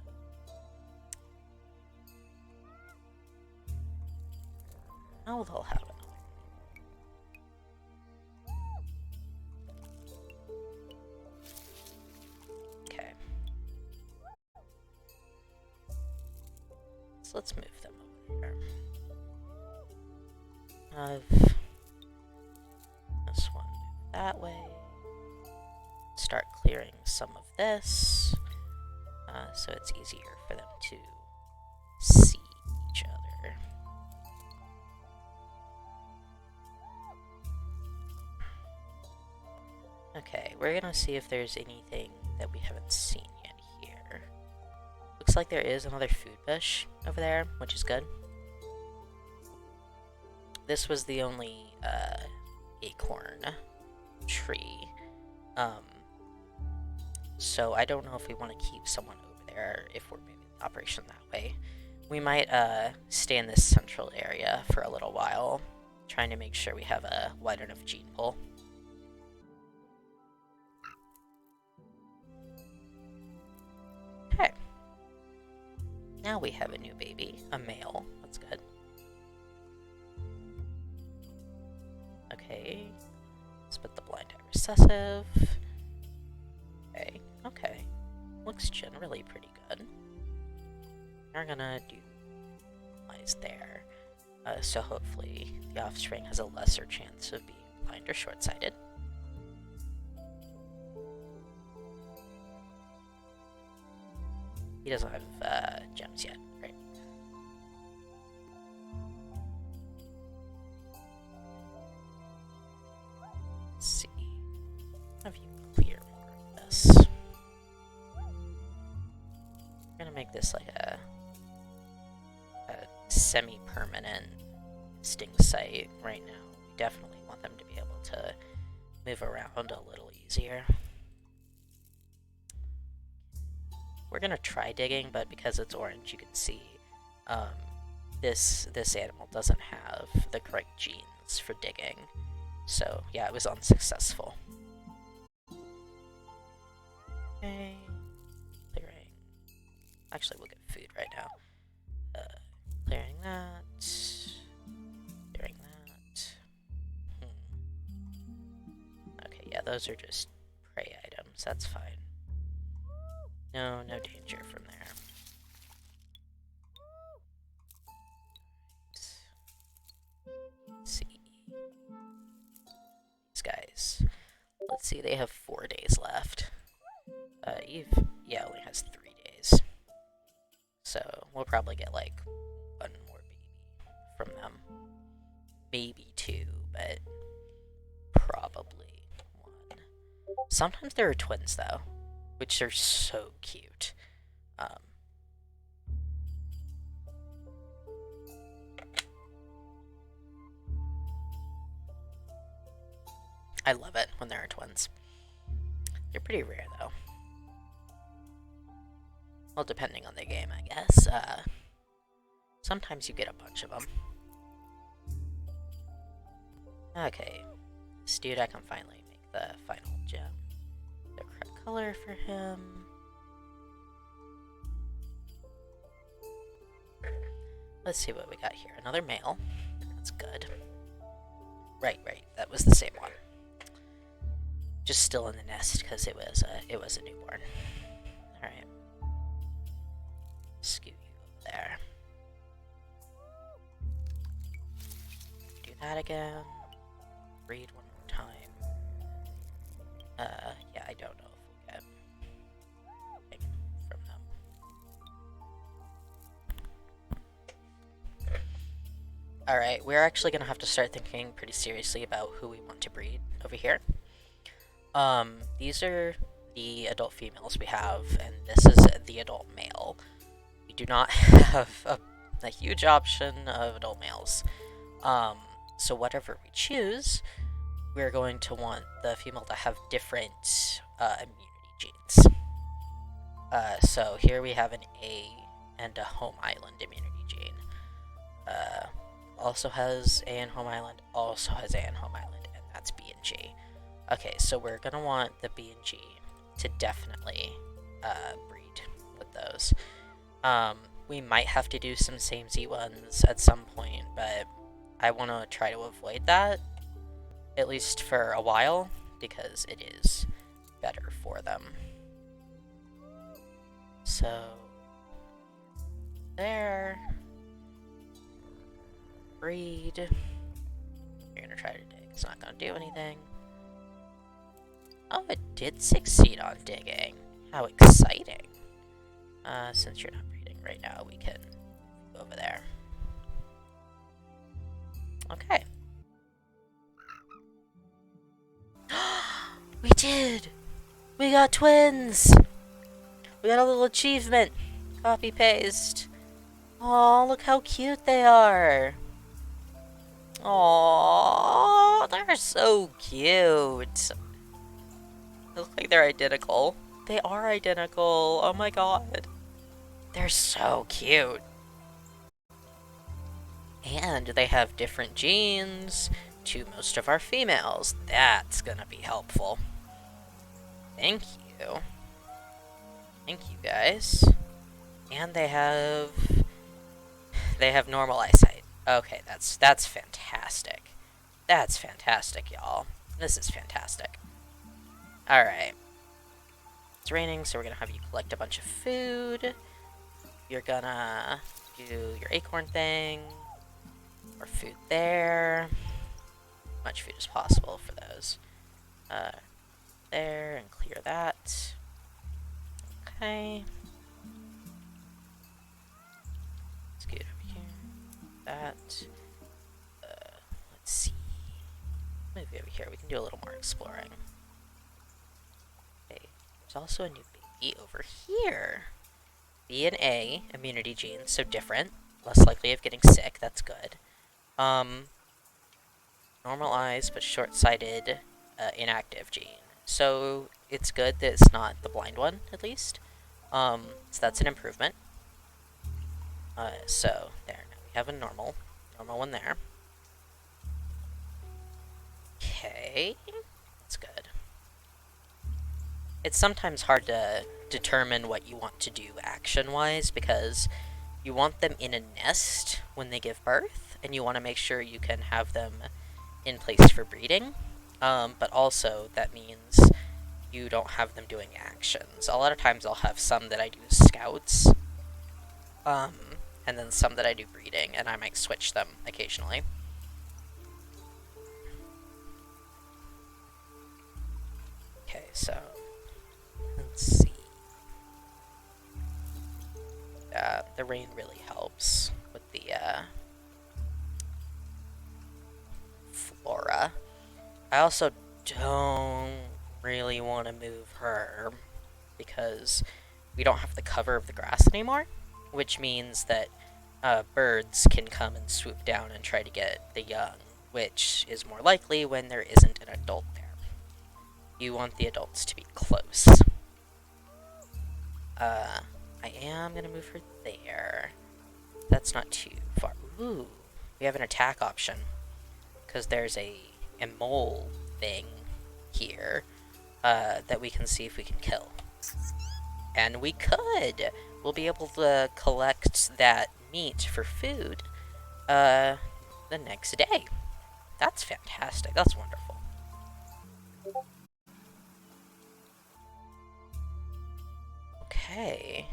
Now they'll have another. Okay. So let's move them over there. This one move that way. Start clearing some of this, so it's easier for them to see each other. Okay, we're gonna see if there's anything that we haven't seen yet here. Looks like there is another food bush over there, which is good. This was the only acorn tree. So I don't know if we want to keep someone over there if we're moving the operation that way. We might stay in this central area for a little while, trying to make sure we have a wide enough gene pool. Okay. Now we have a new baby, a male. That's good. Okay. Let's put the blind eye recessive. Okay, okay. Looks generally pretty good. We're gonna do eyes there. So hopefully the offspring has a lesser chance of being blind or short-sighted. He doesn't have gems yet, right? Let's see. Have you clear more of this? I'm gonna make this like a semi-permanent sting site right now. We definitely want them to be able to move around a little easier. We're gonna try digging, but because it's orange, you can see this animal doesn't have the correct genes for digging. So yeah, it was unsuccessful. Okay, clearing. Actually, we'll get food right now. Clearing that. Clearing that. Okay, yeah, those are just prey items. That's fine. No danger from there. Let's see. These guys. Let's see, they have 4 days left. Eve, yeah, only has 3 days. So we'll probably get like 1 more baby from them. Maybe 2, but probably 1. Sometimes there are twins though, which are so cute. I love it when there are twins. They're pretty rare though. Well, depending on the game, I guess. Sometimes you get a bunch of them. Okay, this dude, I can finally make the final gem. The correct color for him. Let's see what we got here. Another male. That's good. Right, that was the same one. Just still in the nest because it was a newborn. All right. Scoot you over there. Do that again. Breed one more time. Yeah, I don't know if we'll get anything from them. Alright, we're actually gonna have to start thinking pretty seriously about who we want to breed over here. These are the adult females we have, and this is the adult male. We do not have a huge option of adult males. So whatever we choose, we're going to want the female to have different immunity genes. So here we have an A and a home island immunity gene. Also has A in home island, also has A in home island, and that's B and G. Okay, so we're gonna want the B and G to definitely breed with those. We might have to do some same Z ones at some point, but I want to try to avoid that, at least for a while, because it is better for them. So, there. Breed. You're gonna try to dig. It's not gonna do anything. Oh, it did succeed on digging. How exciting. Since you're not breeding right now, we can go over there. Okay. We did! We got twins! We got a little achievement. Copy paste. Oh, look how cute they are. Oh, they're so cute. They look like they're identical. They are identical. Oh my god. They're so cute. And they have different genes to most of our females. That's gonna be helpful. Thank you. Thank you, guys. And they have normal eyesight. Okay, that's fantastic. That's fantastic, y'all. This is fantastic. Alright. It's raining, so we're gonna have you collect a bunch of food. You're gonna do your acorn thing. More food there. Much food as possible for those. There, and clear that. Okay. Scoot over here. That. Let's see. Move over here. We can do a little more exploring. Okay. There's also a new baby over here. B and A immunity genes, so different. Less likely of getting sick. That's good. Normal eyes, but short-sighted, inactive gene. So it's good that it's not the blind one, at least. So that's an improvement. So there, now we have a normal one there. Okay, that's good. It's sometimes hard to determine what you want to do action-wise, because you want them in a nest when they give birth, and you want to make sure you can have them in place for breeding, but also that means you don't have them doing actions. A lot of times I'll have some that I do scouts, and then some that I do breeding, and I might switch them occasionally. Okay, so let's see. The rain really helps with the flora. I also don't really want to move her because we don't have the cover of the grass anymore, which means that birds can come and swoop down and try to get the young, which is more likely when there isn't an adult there. You want the adults to be close. I am gonna move her there. That's not too far. Ooh, we have an attack option. Because there's a mole thing here that we can see if we can kill. And we could! We'll be able to collect that meat for food the next day. That's fantastic. That's wonderful. Okay.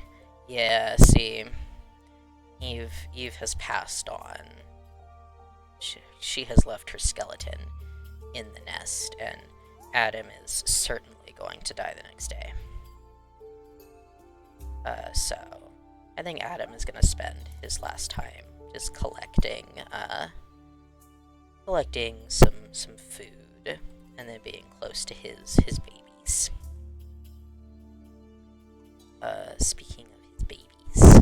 Yeah, see. Eve has passed on. She has left her skeleton in the nest, and Adam is certainly going to die the next day. So I think Adam is going to spend his last time just collecting some food, and then being close to his babies. Speaking of his babies,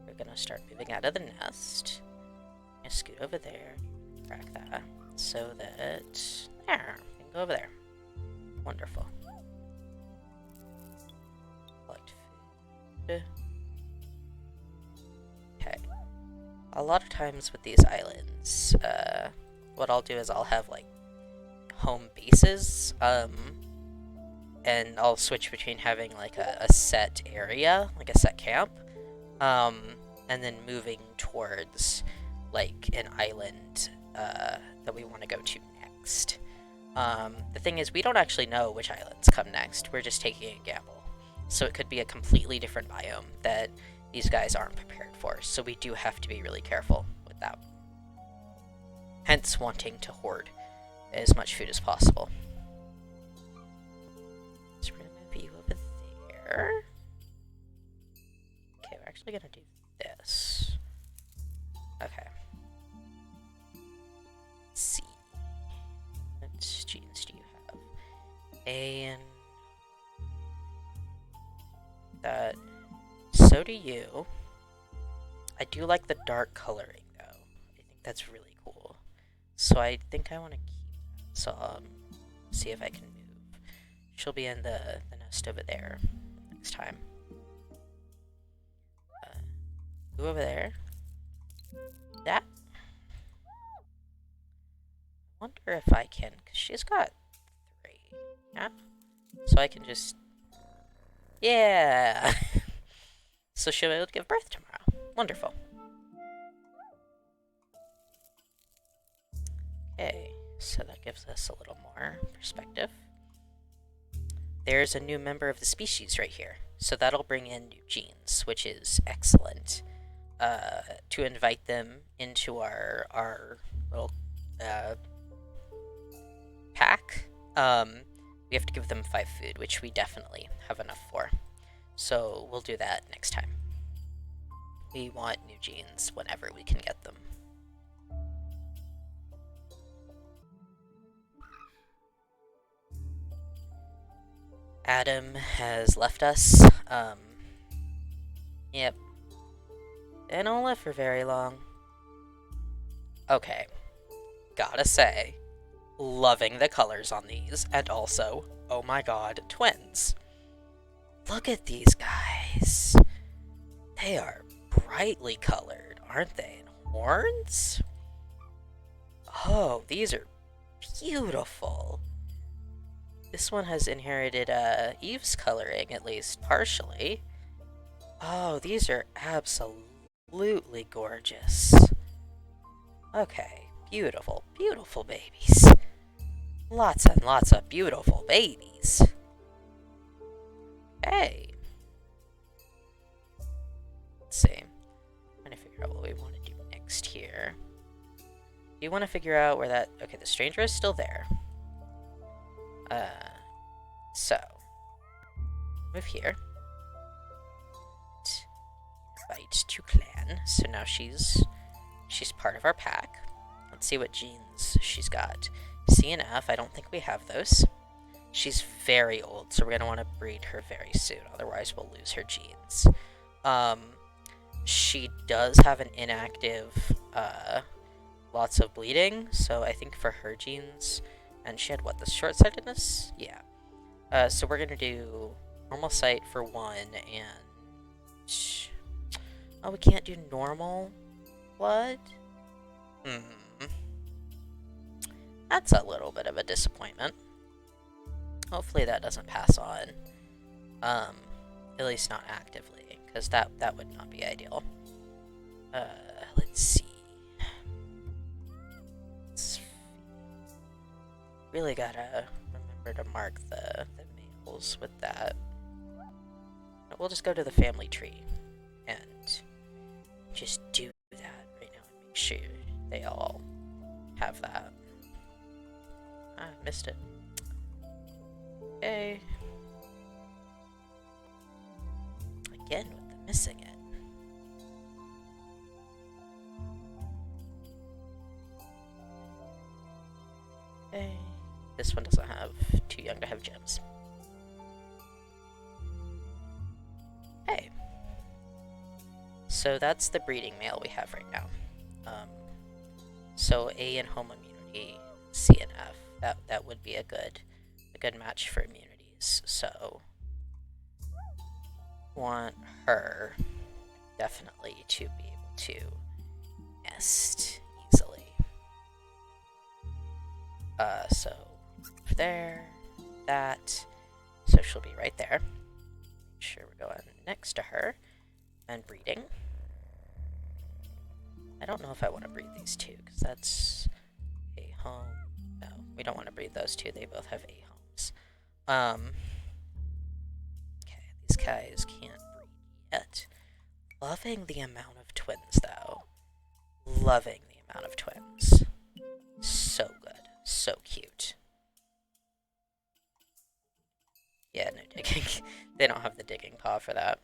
we're gonna start moving out of the nest. I'm gonna scoot over there, crack that, so that there, we can go over there. Wonderful. Collect food. Okay. A lot of times with these islands, what I'll do is I'll have like home bases, and I'll switch between having like a set area, like a set camp, and then moving towards like an island that we want to go to next. The thing is, we don't actually know which islands come next. We're just taking a gamble. So it could be a completely different biome that these guys aren't prepared for. So we do have to be really careful with that. Hence wanting to hoard as much food as possible. So we're going to move you over there. Okay, we're actually going to do this. Okay. Let's see. What genes do you have? And that. So do you. I do like the dark coloring, though. I think that's really cool. So I think I want to keep that. So, see if I can move. She'll be in the nest over there next time. Go over there. That wonder if I can, because she's got 3. Yeah? So I can just... Yeah! So she'll be able to give birth tomorrow. Wonderful. Okay, so that gives us a little more perspective. There's a new member of the species right here. So that'll bring in new genes, which is excellent. To invite them into our little pack, we have to give them 5 food, which we definitely have enough for. So we'll do that next time. We want new genes whenever we can get them. Adam has left us. Yep. They don't live for very long. Okay. Gotta say, loving the colors on these, and also, oh my god, twins. Look at these guys. They are brightly colored, aren't they? And horns? Oh, these are beautiful. This one has inherited Eve's coloring, at least partially. Oh, these are absolutely gorgeous. Okay, beautiful, beautiful babies. Lots and lots of beautiful babies. Hey. Let's see. I'm trying to figure out what we want to do next here. You want to figure out where that... Okay, the stranger is still there. So. Move here. Invite to clan. So now she's part of our pack. Let's see what genes she's got. C and F, I don't think we have those. She's very old, so we're going to want to breed her very soon. Otherwise, we'll lose her genes. She does have an inactive, lots of bleeding, so I think for her genes... And she had, what, the short-sightedness? Yeah. So we're going to do normal sight for 1, and... Oh, we can't do normal blood? That's a little bit of a disappointment. Hopefully that doesn't pass on. At least not actively, because that would not be ideal. Let's see. Really gotta remember to mark the males with that. We'll just go to the family tree and just do that right now and make sure they all have that. I missed it. Okay. Again with the missing it. Okay. This one doesn't have too young to have gems. Hey. So that's the breeding male we have right now. So A in home immunity, C and F. That would be a good match for immunities. So want her definitely to be able to nest easily. So there, that, so she'll be right there. Make sure we're going next to her and breeding. I don't know if I want to breed these two because that's a home. No, we don't want to breed those two. They both have A homes. Okay, these guys can't breed yet. Loving the amount of twins though. Loving the amount of twins. So good. So cute. Yeah, no digging. They don't have the digging paw for that.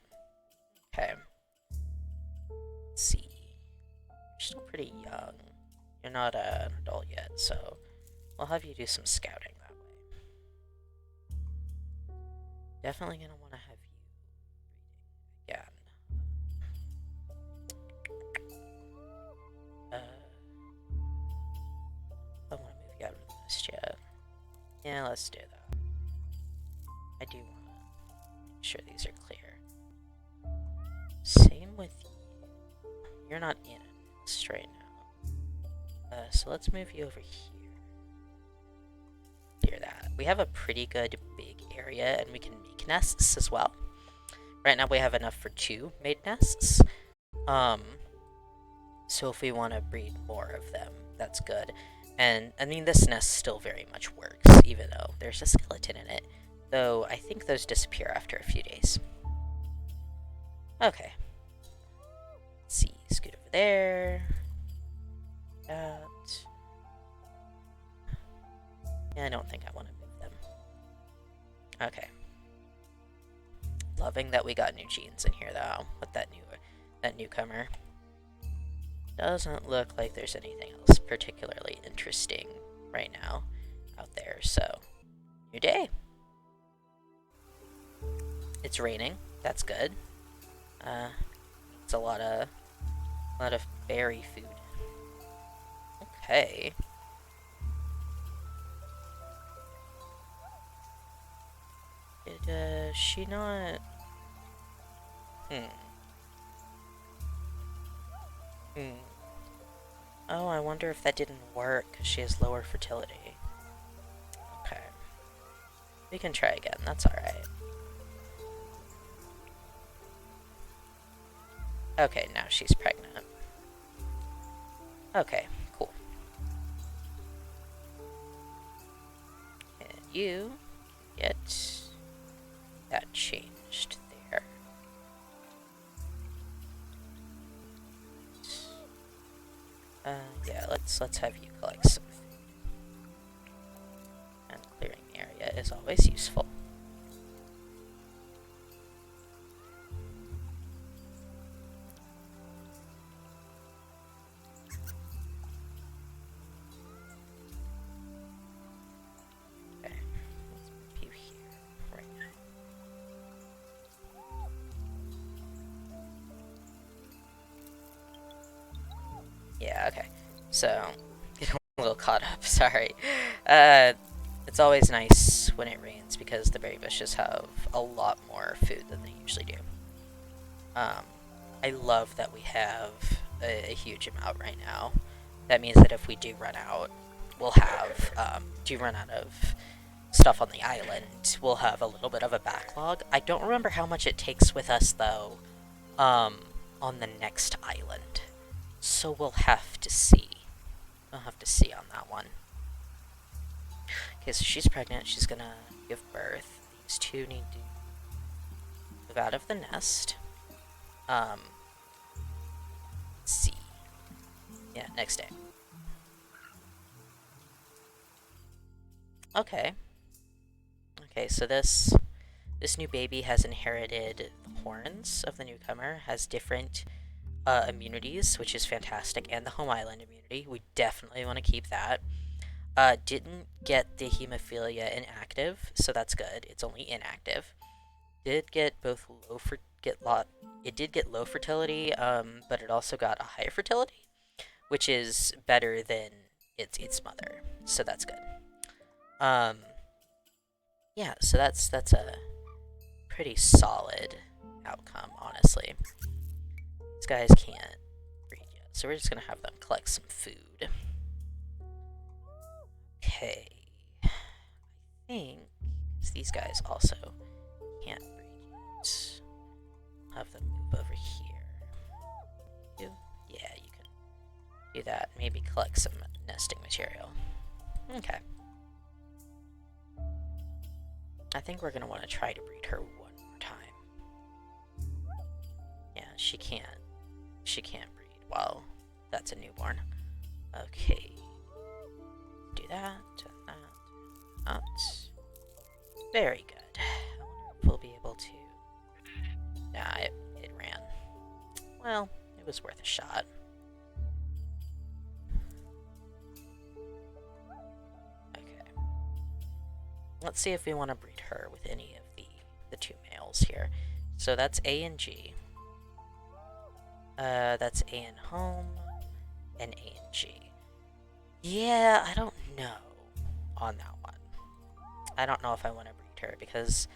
Okay. Let's see. You're still pretty young. You're not an adult yet, so we'll have you do some scouting that way. Definitely gonna want to have you breeding again. I don't want to move you out of the nest yet. Yeah, let's do that. I do want to make sure these are clear. Same with you. You're not in a nest right now. So let's move you over here. we have a pretty good big area, and we can make nests as well. Right now we have enough for 2 made nests. So if we want to breed more of them, that's good. And, I mean, this nest still very much works, even though there's a skeleton in it. Though, I think those disappear after a few days. Okay. Let's see, scoot over there. That. Yeah, I don't think I want to move them. Okay. Loving that we got new genes in here, though, with that newcomer. Doesn't look like there's anything else particularly interesting right now out there, so new day. It's raining. That's good. It's a lot of berry food. Okay. Did she not? Oh, I wonder if that didn't work because she has lower fertility. Okay. We can try again. That's alright. Okay, now she's pregnant. Okay, cool. And you get that changed there. Yeah, let's have you collect some food. And clearing the area is always useful. Okay, let's move you here right now. Yeah, okay. So, getting a little caught up, sorry. It's always nice when it rains because the berry bushes have a lot more food than they usually do. I love that we have a huge amount right now. That means that if we do run out, we'll have, run out of stuff on the island, we'll have a little bit of a backlog. I don't remember how much it takes with us, though, on the next island. So we'll have to see. We'll have to see on that one. Okay, so she's pregnant. She's gonna give birth. These two need to move out of the nest. Let's see. Yeah, next day. Okay. Okay, so this new baby has inherited the horns of the newcomer, has different immunities, which is fantastic, and the home island immunity. We definitely want to keep that. Didn't get the hemophilia inactive, so that's good. It's only inactive. Did get both it did get low fertility, but it also got a higher fertility, which is better than its mother. So that's good. Yeah, so that's a pretty solid outcome, honestly. These guys can't breed yet, so we're just gonna have them collect some food. Okay. I think these guys also can't breed yet. I'll have them move over here. Yeah, you can do that. Maybe collect some nesting material. Okay. I think we're gonna want to try to breed her one more time. Yeah, she can't breed while that's a newborn. Okay. Do that, that. Very good. I wonder if we'll be able to... Nah, it ran. Well, it was worth a shot. Okay. Let's see if we want to breed her with any of the two males here. So that's A and G. That's A and home, and A and G. Yeah, I don't know on that one. I don't know if I want to breed her because,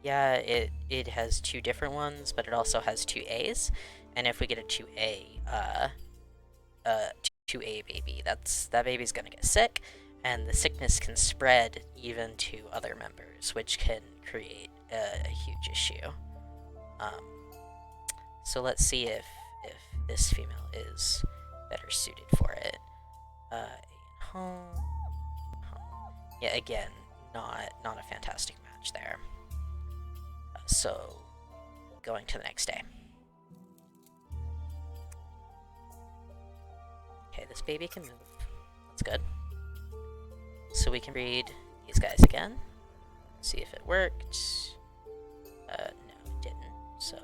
yeah, it has two different ones, but it also has two A's. And if we get a 2A baby, that baby's gonna get sick, and the sickness can spread even to other members, which can create a huge issue. So let's see if this female is better suited for it. Home. Yeah, again, not a fantastic match there. So, going to the next day. Okay, this baby can move. That's good. So we can breed these guys again. See if it worked. No, it didn't. So,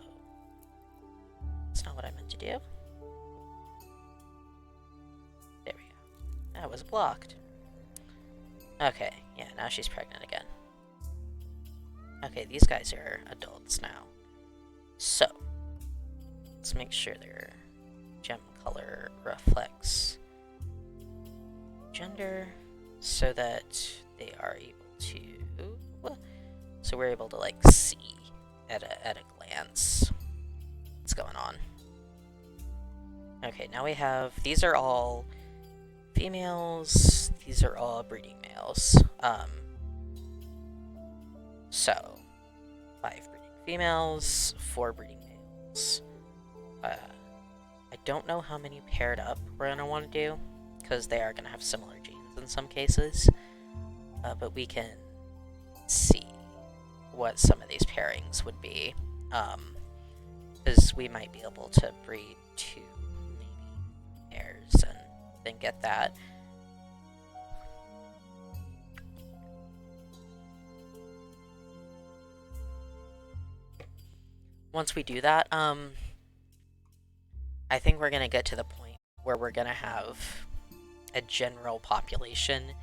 that's not what I meant to do. There we go. That was blocked. Okay, yeah, now she's pregnant again. Okay, these guys are adults now. So, let's make sure their gem color reflects gender so that they are able to... So we're able to, like, see at a glance what's going on. Okay, now we have... These are all females. These are all breeding males. So, 5 breeding females, 4 breeding males. I don't know how many paired up we're going to want to do, because they are going to have similar genes in some cases. But we can see what some of these pairings would be. Because we might be able to breed 2, maybe, pairs and then get that. Once we do that, I think we're going to get to the point where we're going to have a general population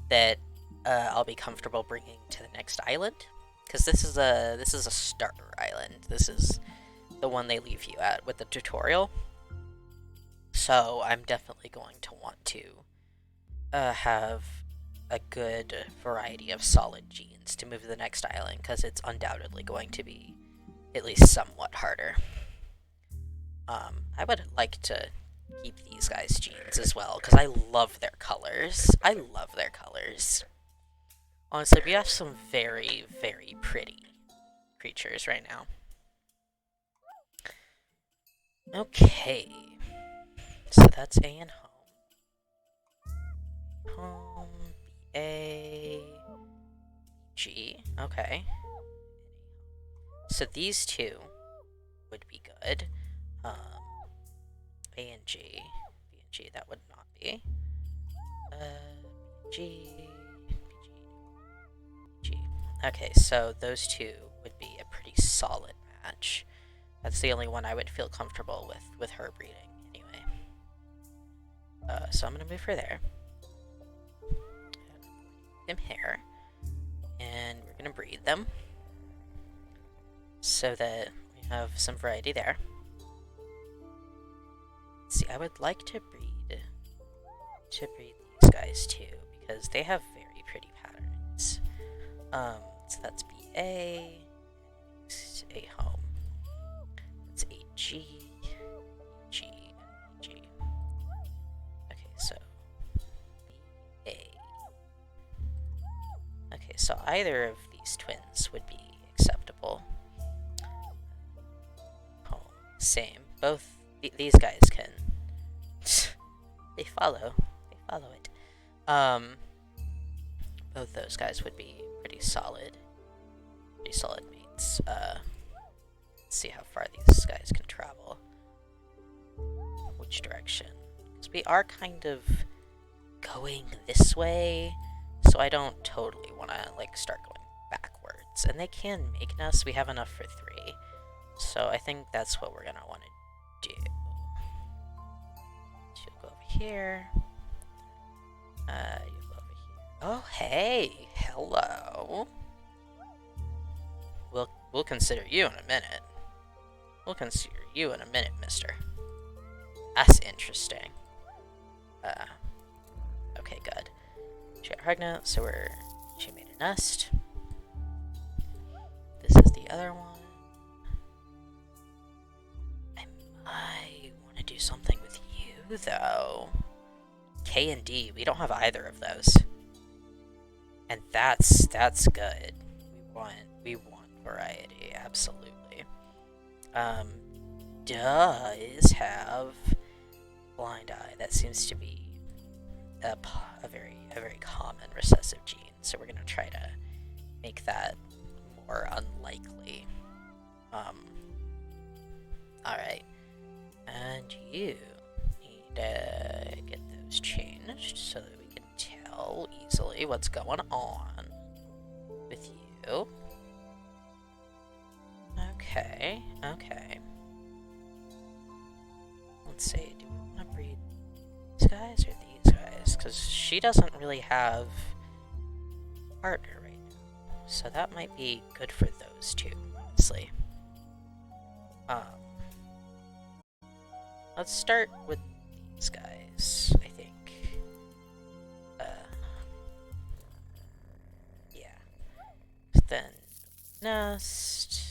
that I'll be comfortable bringing to the next island. Because this is a starter island. This is the one they leave you at with the tutorial. So I'm definitely going to want to have a good variety of solid genes to move to the next island, because it's undoubtedly going to be at least somewhat harder. I would like to keep these guys' genes as well, because I love their colors. I love their colors. Honestly, we have some very, very pretty creatures right now. Okay. So that's A and home. Home, A, G. Okay. So these two would be good. A and G. B and G, that would not be. G. G. Okay, so those two would be a pretty solid match. That's the only one I would feel comfortable with her breeding, anyway. So I'm gonna move her there. Him here. And we're gonna breed them, so that we have some variety there. See, I would like to breed these guys too, because they have very pretty patterns. So that's BA, A home. That's AG, G, and G. Okay, so BA. Okay, so either of these twins would be acceptable. Home, same. Both these guys can. They follow it. Both those guys would be pretty solid mates. Let's see how far these guys can travel. Which direction? Because we are kind of going this way, so I don't totally want to like start going backwards. And they can make nests. We have enough for 3, so I think that's what we're gonna want to do. You'll go over here. You'll go over here. Oh, hey, hello. We'll consider you in a minute. We'll consider you in a minute, mister. That's interesting. Okay, good. She got pregnant, so she made a nest. This is the other one. I want to do something with you, though. K and D, we don't have either of those. And that's good. We want variety, absolutely. Does have blind eye. That seems to be a very common recessive gene. So we're gonna try to make that more unlikely. All right, and you need to get those changed so that we can tell easily what's going on with you. Okay. Let's see, do we want to breed these guys or these guys? Because she doesn't really have a partner right now. So that might be good for those two, honestly. Let's start with these guys, I think. Yeah. Then nest.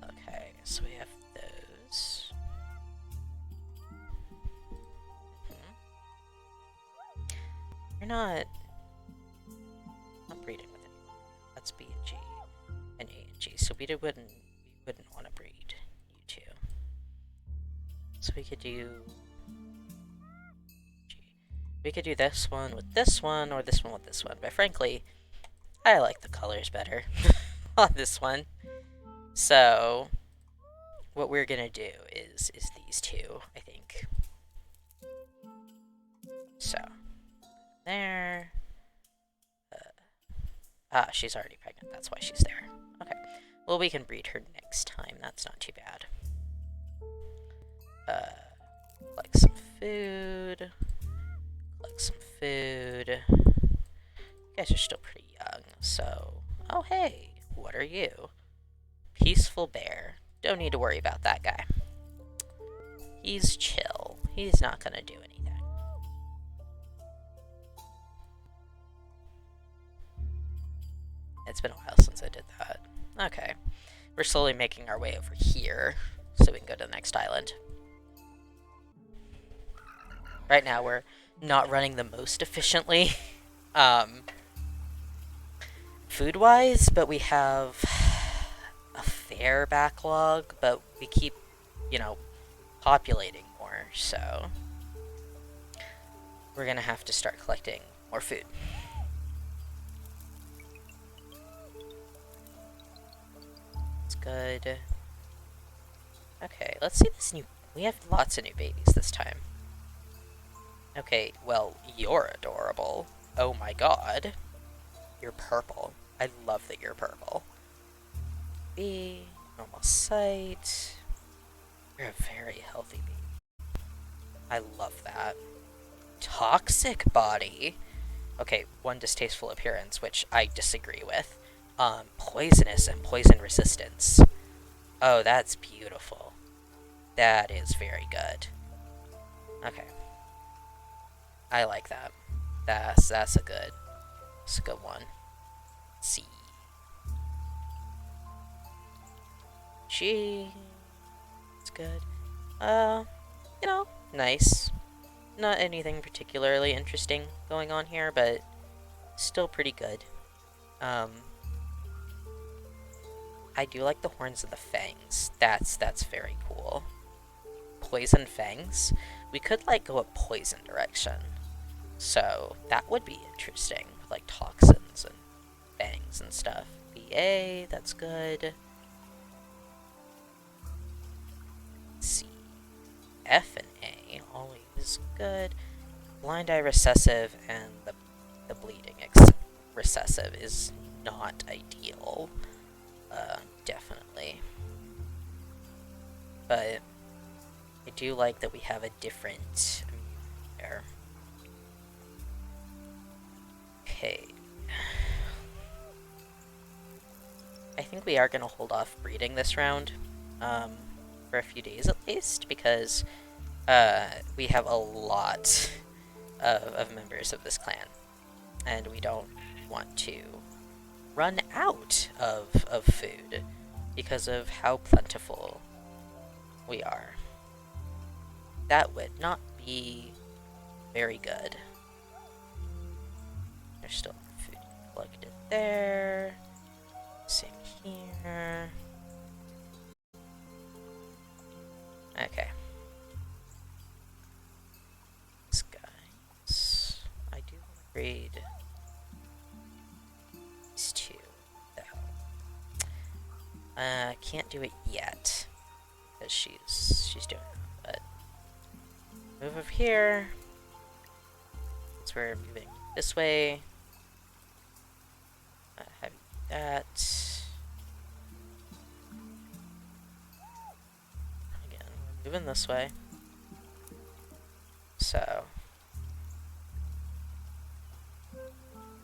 Okay, so we have those. You're not breeding with anyone. That's B and G and A and G. So we wouldn't want to breed you two. So we could do G. We could do this one with this one, or this one with this one. But frankly, I like the colors better on this one. So what we're gonna do is these two, I think. So there. She's already pregnant. That's why she's there. Okay. Well, we can breed her next time. That's not too bad. Collect some food. You guys are still pretty young, so... Oh, hey. What are you? Peaceful bear. Don't need to worry about that guy. He's chill. He's not gonna do anything. It's been a while since I did that. Okay. We're slowly making our way over here, so we can go to the next island. Right now, we're not running the most efficiently, food-wise, but we have a fair backlog, but we keep, populating more, so we're gonna have to start collecting more food. It's good. Okay, let's see this new... We have lots of new babies this time. Okay, well, you're adorable. Oh my god. You're purple. I love that you're purple. B, normal sight. You're a very healthy baby. I love that. Toxic body. Okay, one distasteful appearance, which I disagree with. Poisonous and poison resistance. Oh, that's beautiful. That is very good. Okay. I like that. That's a good one. C. G. It's good. Nice. Not anything particularly interesting going on here, but still pretty good. I do like the horns and the fangs. That's very cool. Poison fangs. We could go a poison direction. So that would be interesting, like toxins and fangs and stuff. BA, that's good. C, F and A, always good. Blind eye recessive and the bleeding recessive is not ideal. Definitely. But I do like that we have a different there. Okay. I think we are going to hold off breeding this round for a few days at least, because we have a lot of members of this clan, and we don't want to run out of food because of how plentiful we are. That would not be very good. There's still food. Plugged it there. Same here. Okay. These guys. I do want to grade these two, though. Can't do it yet. Because she's doing it. But move over here. So we're moving this way. Have that. Again, we're moving this way. So,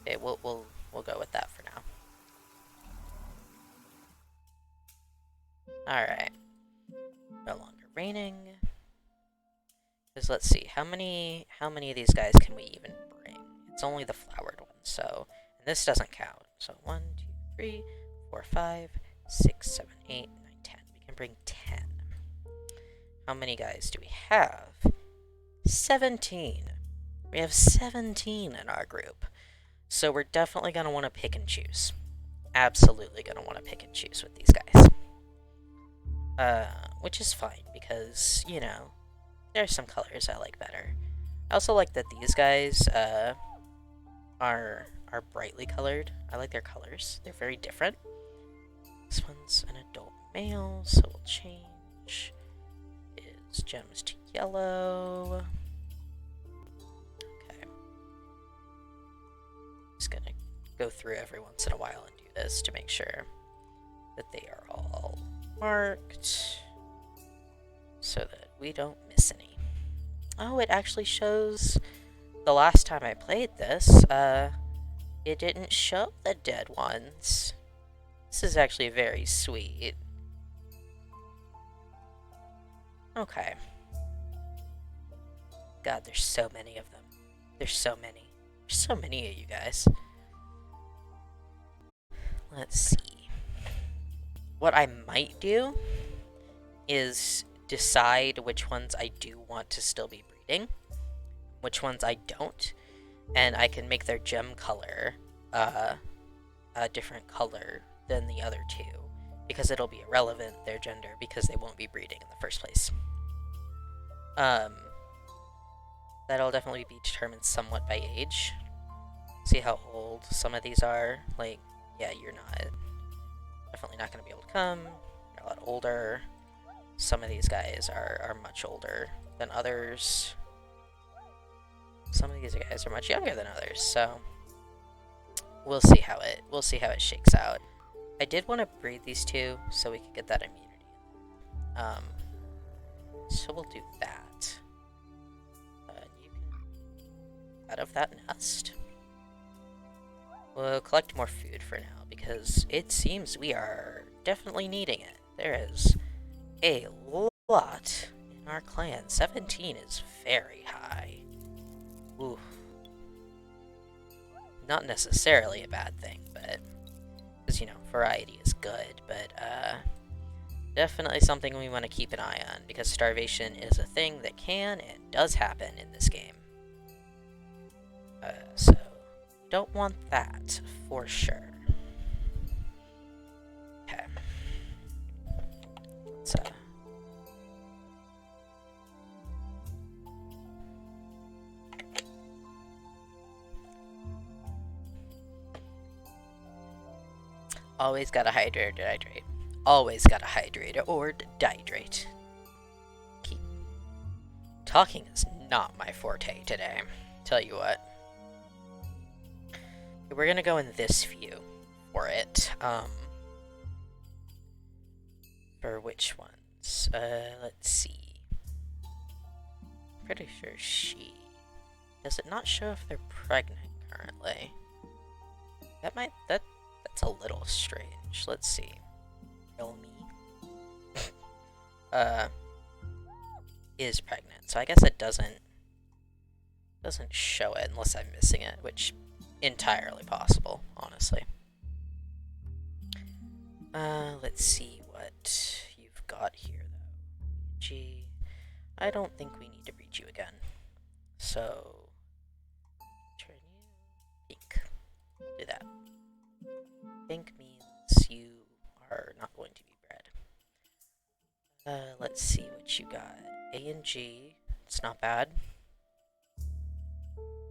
okay, we'll go with that for now. All right. No longer raining. Because let's see, how many of these guys can we even bring? It's only the flowered ones, so, and this doesn't count. So 1, 2, 3, 4, 5, 6, 7, 8, 9, 10. We can bring 10. How many guys do we have? 17. We have 17 in our group. So we're definitely going to want to pick and choose. Absolutely going to want to pick and choose with these guys. Which is fine, because, you know, there's some colors I like better. I also like that these guys, are brightly colored. I like their colors. They're very different. This one's an adult male, so we'll change his gems to yellow. Okay. Just gonna go through every once in a while and do this to make sure that they are all marked so that we don't miss any. Oh, it actually shows the last time I played this, it didn't show the dead ones. This is actually very sweet. Okay. God, there's so many of them. There's so many. There's so many of you guys. Let's see. What I might do is decide which ones I do want to still be breeding, which ones I don't, and I can make their gem color a different color than the other two, because it'll be irrelevant, their gender, because they won't be breeding in the first place. That'll definitely be determined somewhat by age. See how old some of these are. Like, yeah, you're definitely not going to be able to come. You're a lot older. Some of these guys are much older than others. Some of these guys are much younger than others, so we'll see how it shakes out. I did want to breed these two so we could get that immunity. So we'll do that. You can out of that nest. We'll collect more food for now because it seems we are definitely needing it. There is a lot in our clan. 17 is very high. Ooh. Not necessarily a bad thing, but because, you know, variety is good, but definitely something we want to keep an eye on, because starvation is a thing that can and does happen in this game. So don't want that for sure. Okay. Let's always gotta hydrate or dehydrate. Always gotta hydrate or dehydrate. Talking is not my forte today. Tell you what. We're gonna go in this view for it. For which ones? Let's see. Pretty sure she. Does it not show if they're pregnant currently? That's a little strange. Let's see. Elmi is pregnant, so I guess it doesn't show it unless I'm missing it, which entirely possible, honestly. Let's see what you've got here, though. Gee, I don't think we need to breed you again. So, turn you pink. Do that. think means you are not going to be bred. Let's see what you got. A and G. It's not bad.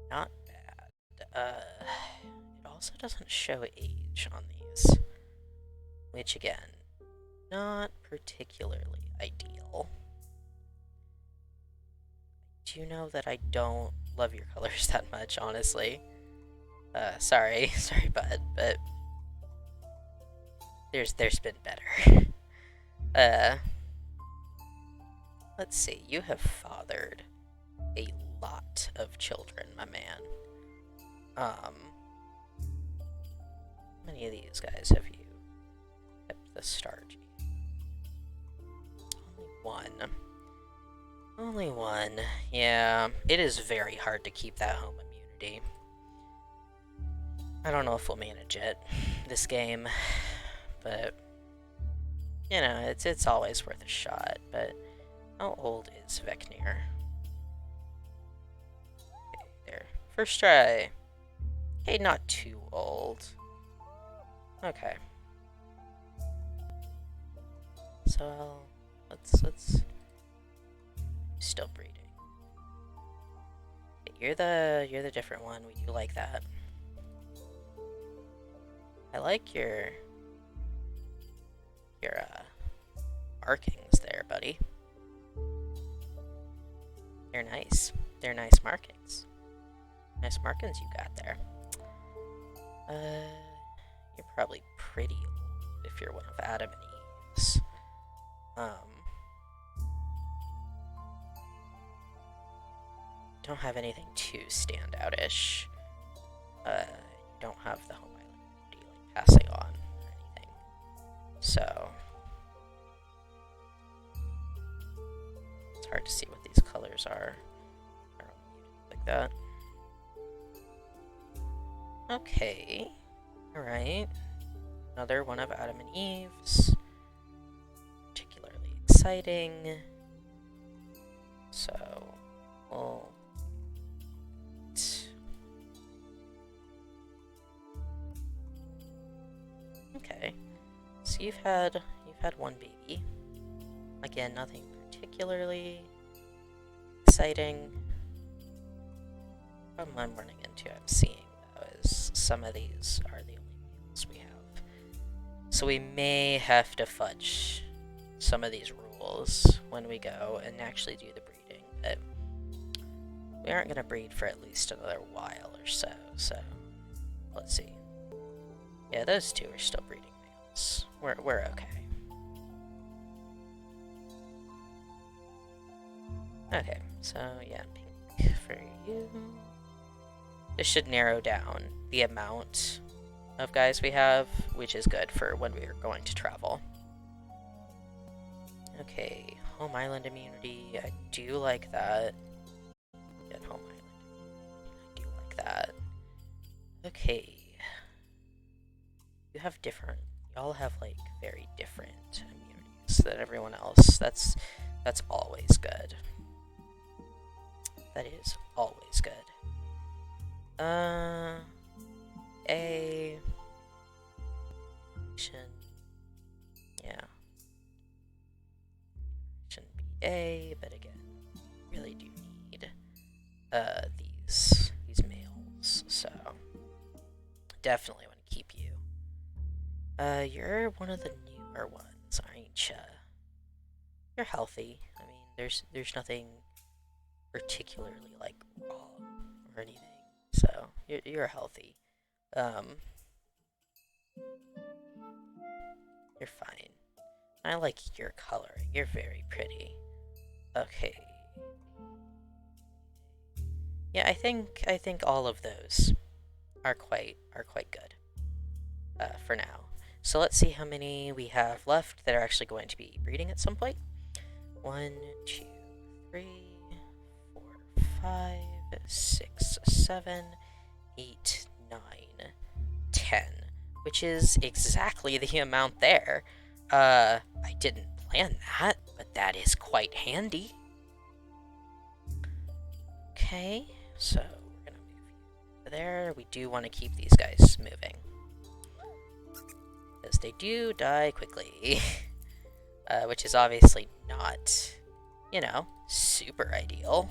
Not bad. It also doesn't show age on these, which again, not particularly ideal. I do know that I don't love your colors that much, honestly. Sorry, bud, but there's been better. Let's see. You have fathered a lot of children, my man. How many of these guys have you kept the star gene? Only one. Only one. Yeah, it is very hard to keep that home immunity. I don't know if we'll manage it this game, but you know, it's always worth a shot. But how old is Vecnir? Okay, there. First try. Hey, not too old. Okay. So let's still breeding. Okay, you're the different one. We do like that. I like your markings there, buddy. They're nice. They're nice markings. Nice markings you got there. You're probably pretty old if you're one of Adam and Eve's. Don't have anything too standoutish. Don't have the home island like passing on or anything. So it's hard to see what these colors are. I don't need it like that. Okay. Alright. Another one of Adam and Eve's. Particularly exciting. So we'll okay. So you've had one baby. Again, nothing particularly exciting. The problem I'm running into, I'm seeing though, is some of these are the only males we have. So we may have to fudge some of these rules when we go and actually do the breeding. But we aren't gonna breed for at least another while or so. So let's see. Yeah, those two are still breeding males. We're okay. Okay, so yeah, pink for you. This should narrow down the amount of guys we have, which is good for when we are going to travel. Okay, home island immunity. I do like that. Get home island. I do like that. Okay. You have different. Y'all have like very different immunities than everyone else. That's always good. That is always good. Yeah. Shouldn't be A, but again, really do need these males, so definitely want to keep you. You're one of the newer ones, aren't you? You're healthy. I mean, there's nothing particularly like wrong or anything, so you're healthy. You're fine. I like your coloring. You're very pretty. Okay. Yeah, I think all of those are quite good. For now. So let's see how many we have left that are actually going to be breeding at some point. 1, 2, 3, 4, 5, 6, 7, 8, 9, 10, which is exactly the amount there. I didn't plan that, but that is quite handy. Okay, so we're gonna move you there. We do want to keep these guys moving. because they do die quickly, which is obviously not, you know, super ideal.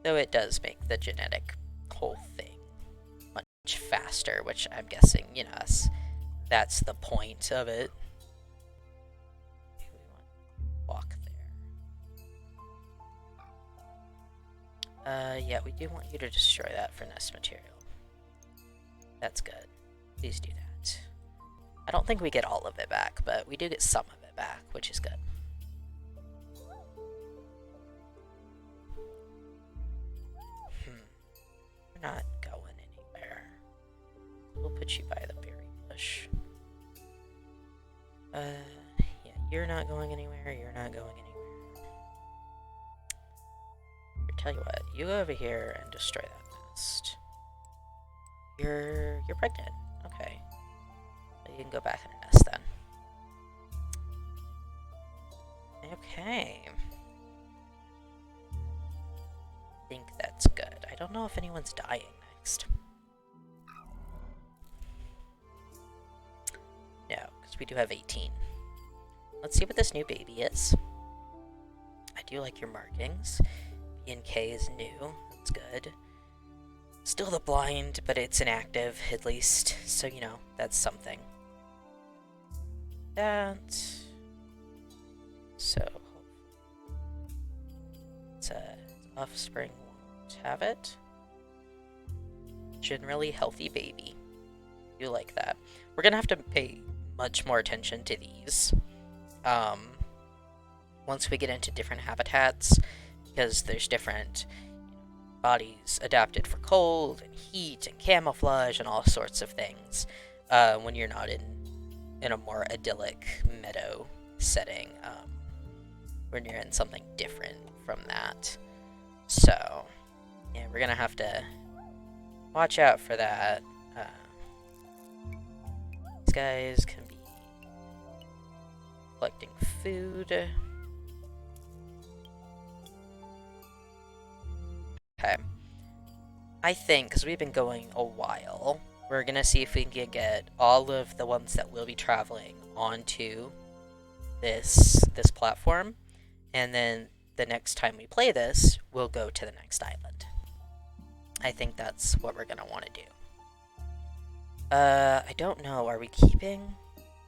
Though it does make the genetic whole thing much faster, which I'm guessing, you know, that's the point of it. We want to walk there. Yeah, we do want you to destroy that for nest material. That's good. Please do that. I don't think we get all of it back, but we do get some of it back, which is good. We're not going anywhere. We'll put you by the berry bush. Yeah, you're not going anywhere, you're not going anywhere. Here, tell you what, you go over here and destroy that nest. You're pregnant. Okay. You can go back in a nest then. Okay. I think that's good. I don't know if anyone's dying next. No, because we do have 18. Let's see what this new baby is. I do like your markings. B and K is new. That's good. Still the blind, but it's inactive, at least. So, you know, that's something. That... So... It's offspring won't have it. Generally healthy baby. You like that. We're gonna have to pay much more attention to these. Once we get into different habitats, because there's different bodies adapted for cold and heat and camouflage and all sorts of things when you're not in a more idyllic meadow setting, when you're in something different from that. So yeah, we're gonna have to watch out for that. These guys can be collecting food. Okay. I think, because we've been going a while, we're going to see if we can get all of the ones that will be traveling onto this platform. And then the next time we play this, we'll go to the next island. I think that's what we're going to want to do. I don't know. Are we keeping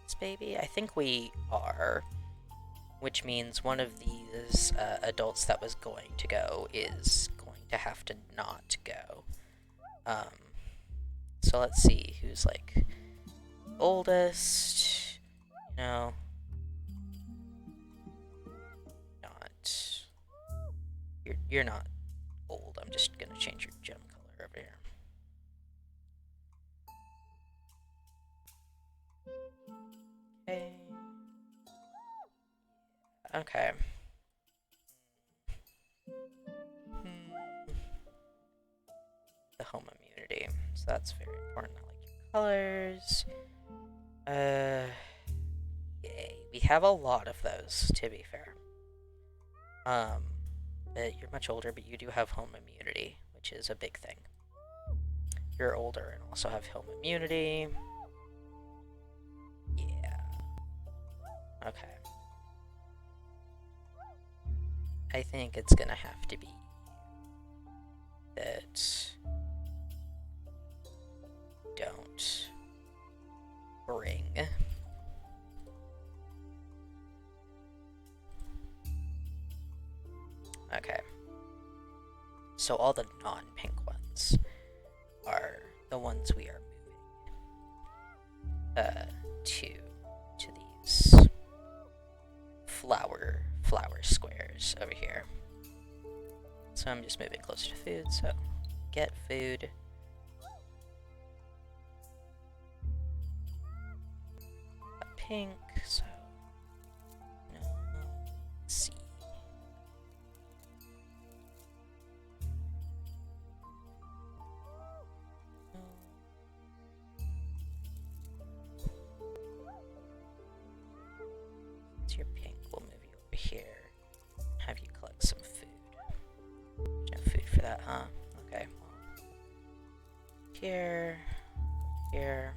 this baby? I think we are. Which means one of these adults that was going to go is going to have to not go. So let's see who's like oldest. No. Not. You're not old. I'm just gonna change your gem color over here. Okay. Okay. The home immunity. So that's very important. I like your colors. Yay. We have a lot of those, to be fair. But you're much older, but you do have home immunity, which is a big thing. You're older and also have home immunity. Yeah. Okay. I think it's gonna have to be that don't bring okay. So all the non-pink ones are the ones we are moving to these flower squares over here. So I'm just moving closer to food, so get food. Pink, so no, let's see. It's your pink, we'll move you over here. Have you collect some food. No food for that, huh? Okay. Here. here.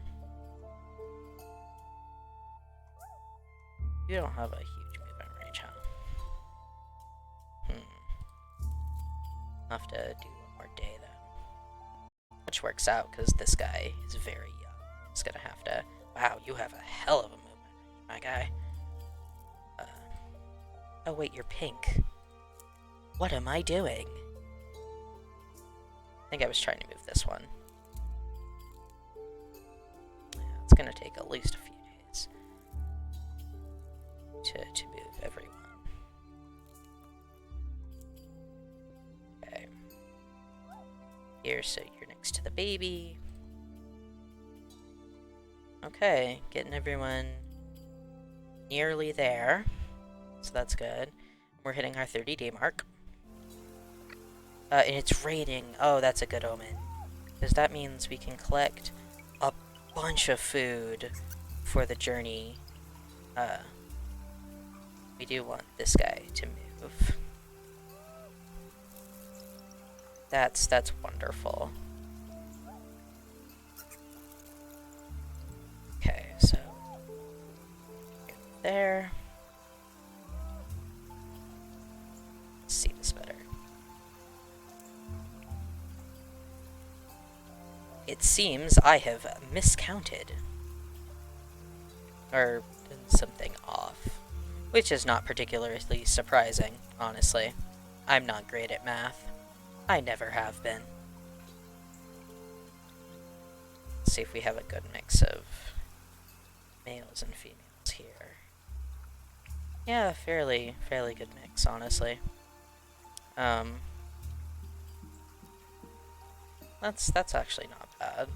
You don't have a huge movement range, huh? I'll have to do one more day then. Which works out, because this guy is very young. He's gonna have to... Wow, you have a hell of a movement range, my guy. Oh wait, you're pink. What am I doing? I think I was trying to move this one. Yeah, it's gonna take at least a few days to move everyone. Okay. Here, so you're next to the baby. Okay, getting everyone nearly there. So that's good. We're hitting our 30-day mark. And it's raining. Oh, that's a good omen. Because that means we can collect a bunch of food for the journey. We do want this guy to move. That's wonderful. Okay, so there. Let's see this better. It seems I have miscounted. Or done something off. Which is not particularly surprising, honestly. I'm not great at math. I never have been. Let's see if we have a good mix of males and females here. Yeah, fairly good mix, honestly. That's actually not bad.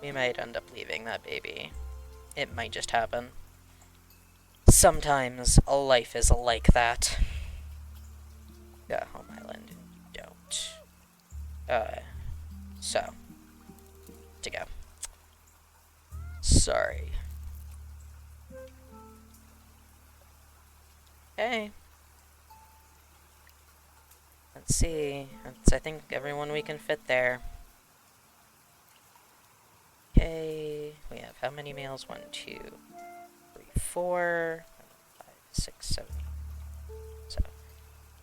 We might end up leaving that baby. It might just happen. Sometimes life is like that. Got home island. Don't. So. To go. Sorry. Okay. Let's see. That's, I think, everyone we can fit there. Okay. We have how many males? 1, 2, 3, 4, 5, 6, 7, 8. So,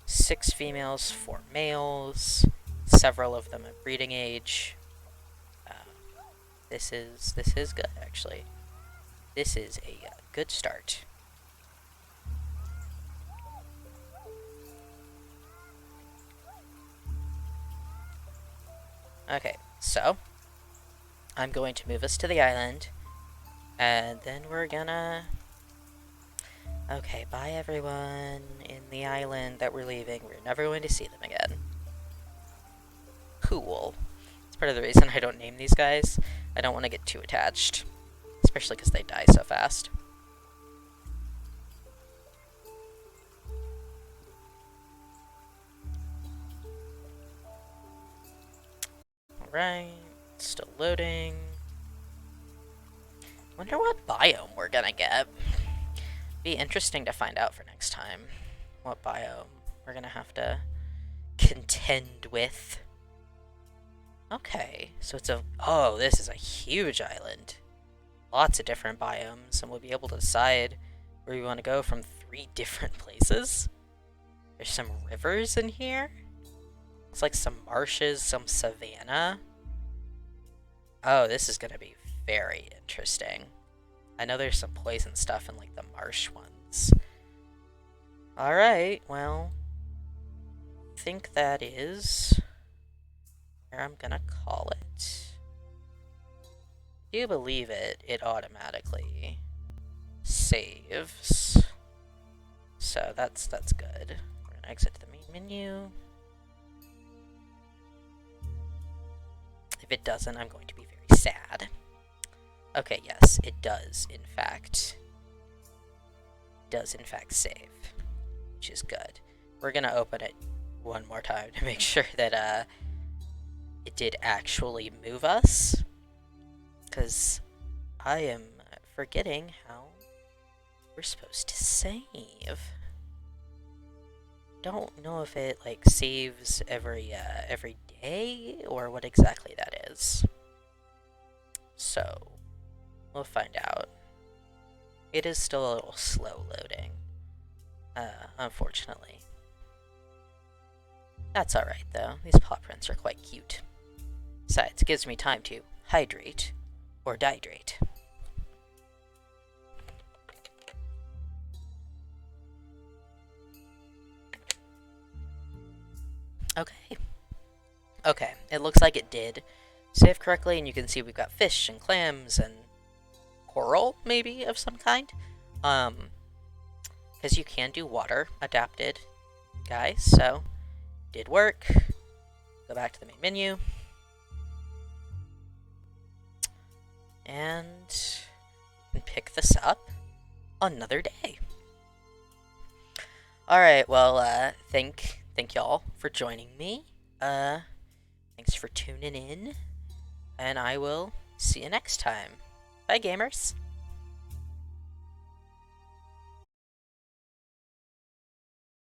6 females, 4 males. Several of them at breeding age. This is good, actually. This is a good start. Okay, so I'm going to move us to the island, and then we're gonna... Okay, bye everyone in the island that we're leaving. We're never going to see them again. Cool. It's part of the reason I don't name these guys. I don't want to get too attached, especially because they die so fast. Alright, still loading. Wonder what biome we're gonna get. Be interesting to find out for next time. What biome we're gonna have to contend with. Okay, so it's a... Oh, this is a huge island. Lots of different biomes, and we'll be able to decide where we want to go from 3 different places. There's some rivers in here. Looks like some marshes, some savanna. Oh, this is gonna be very interesting. I know there's some poison stuff in, like, the marsh ones. Alright, well... I think that is... where I'm gonna call it. Do you believe it? It automatically saves. So that's good. We're gonna exit the main menu. If it doesn't, I'm going to be very sad. Okay, yes, it does, in fact. Save. Which is good. We're gonna open it one more time to make sure that, it did actually move us. Because I am forgetting how we're supposed to save. Don't know if it, like, saves every gay or what exactly that is. So, we'll find out. It is still a little slow loading, unfortunately. That's alright, though. These paw prints are quite cute. Besides, it gives me time to hydrate or dihydrate. Okay. Okay, it looks like it did save correctly, and you can see we've got fish and clams and coral, maybe, of some kind. Because you can do water adapted, guys, so did work. Go back to the main menu. And you can pick this up another day. Alright, well, thank y'all for joining me. Thanks for tuning in, and I will see you next time. Bye, gamers.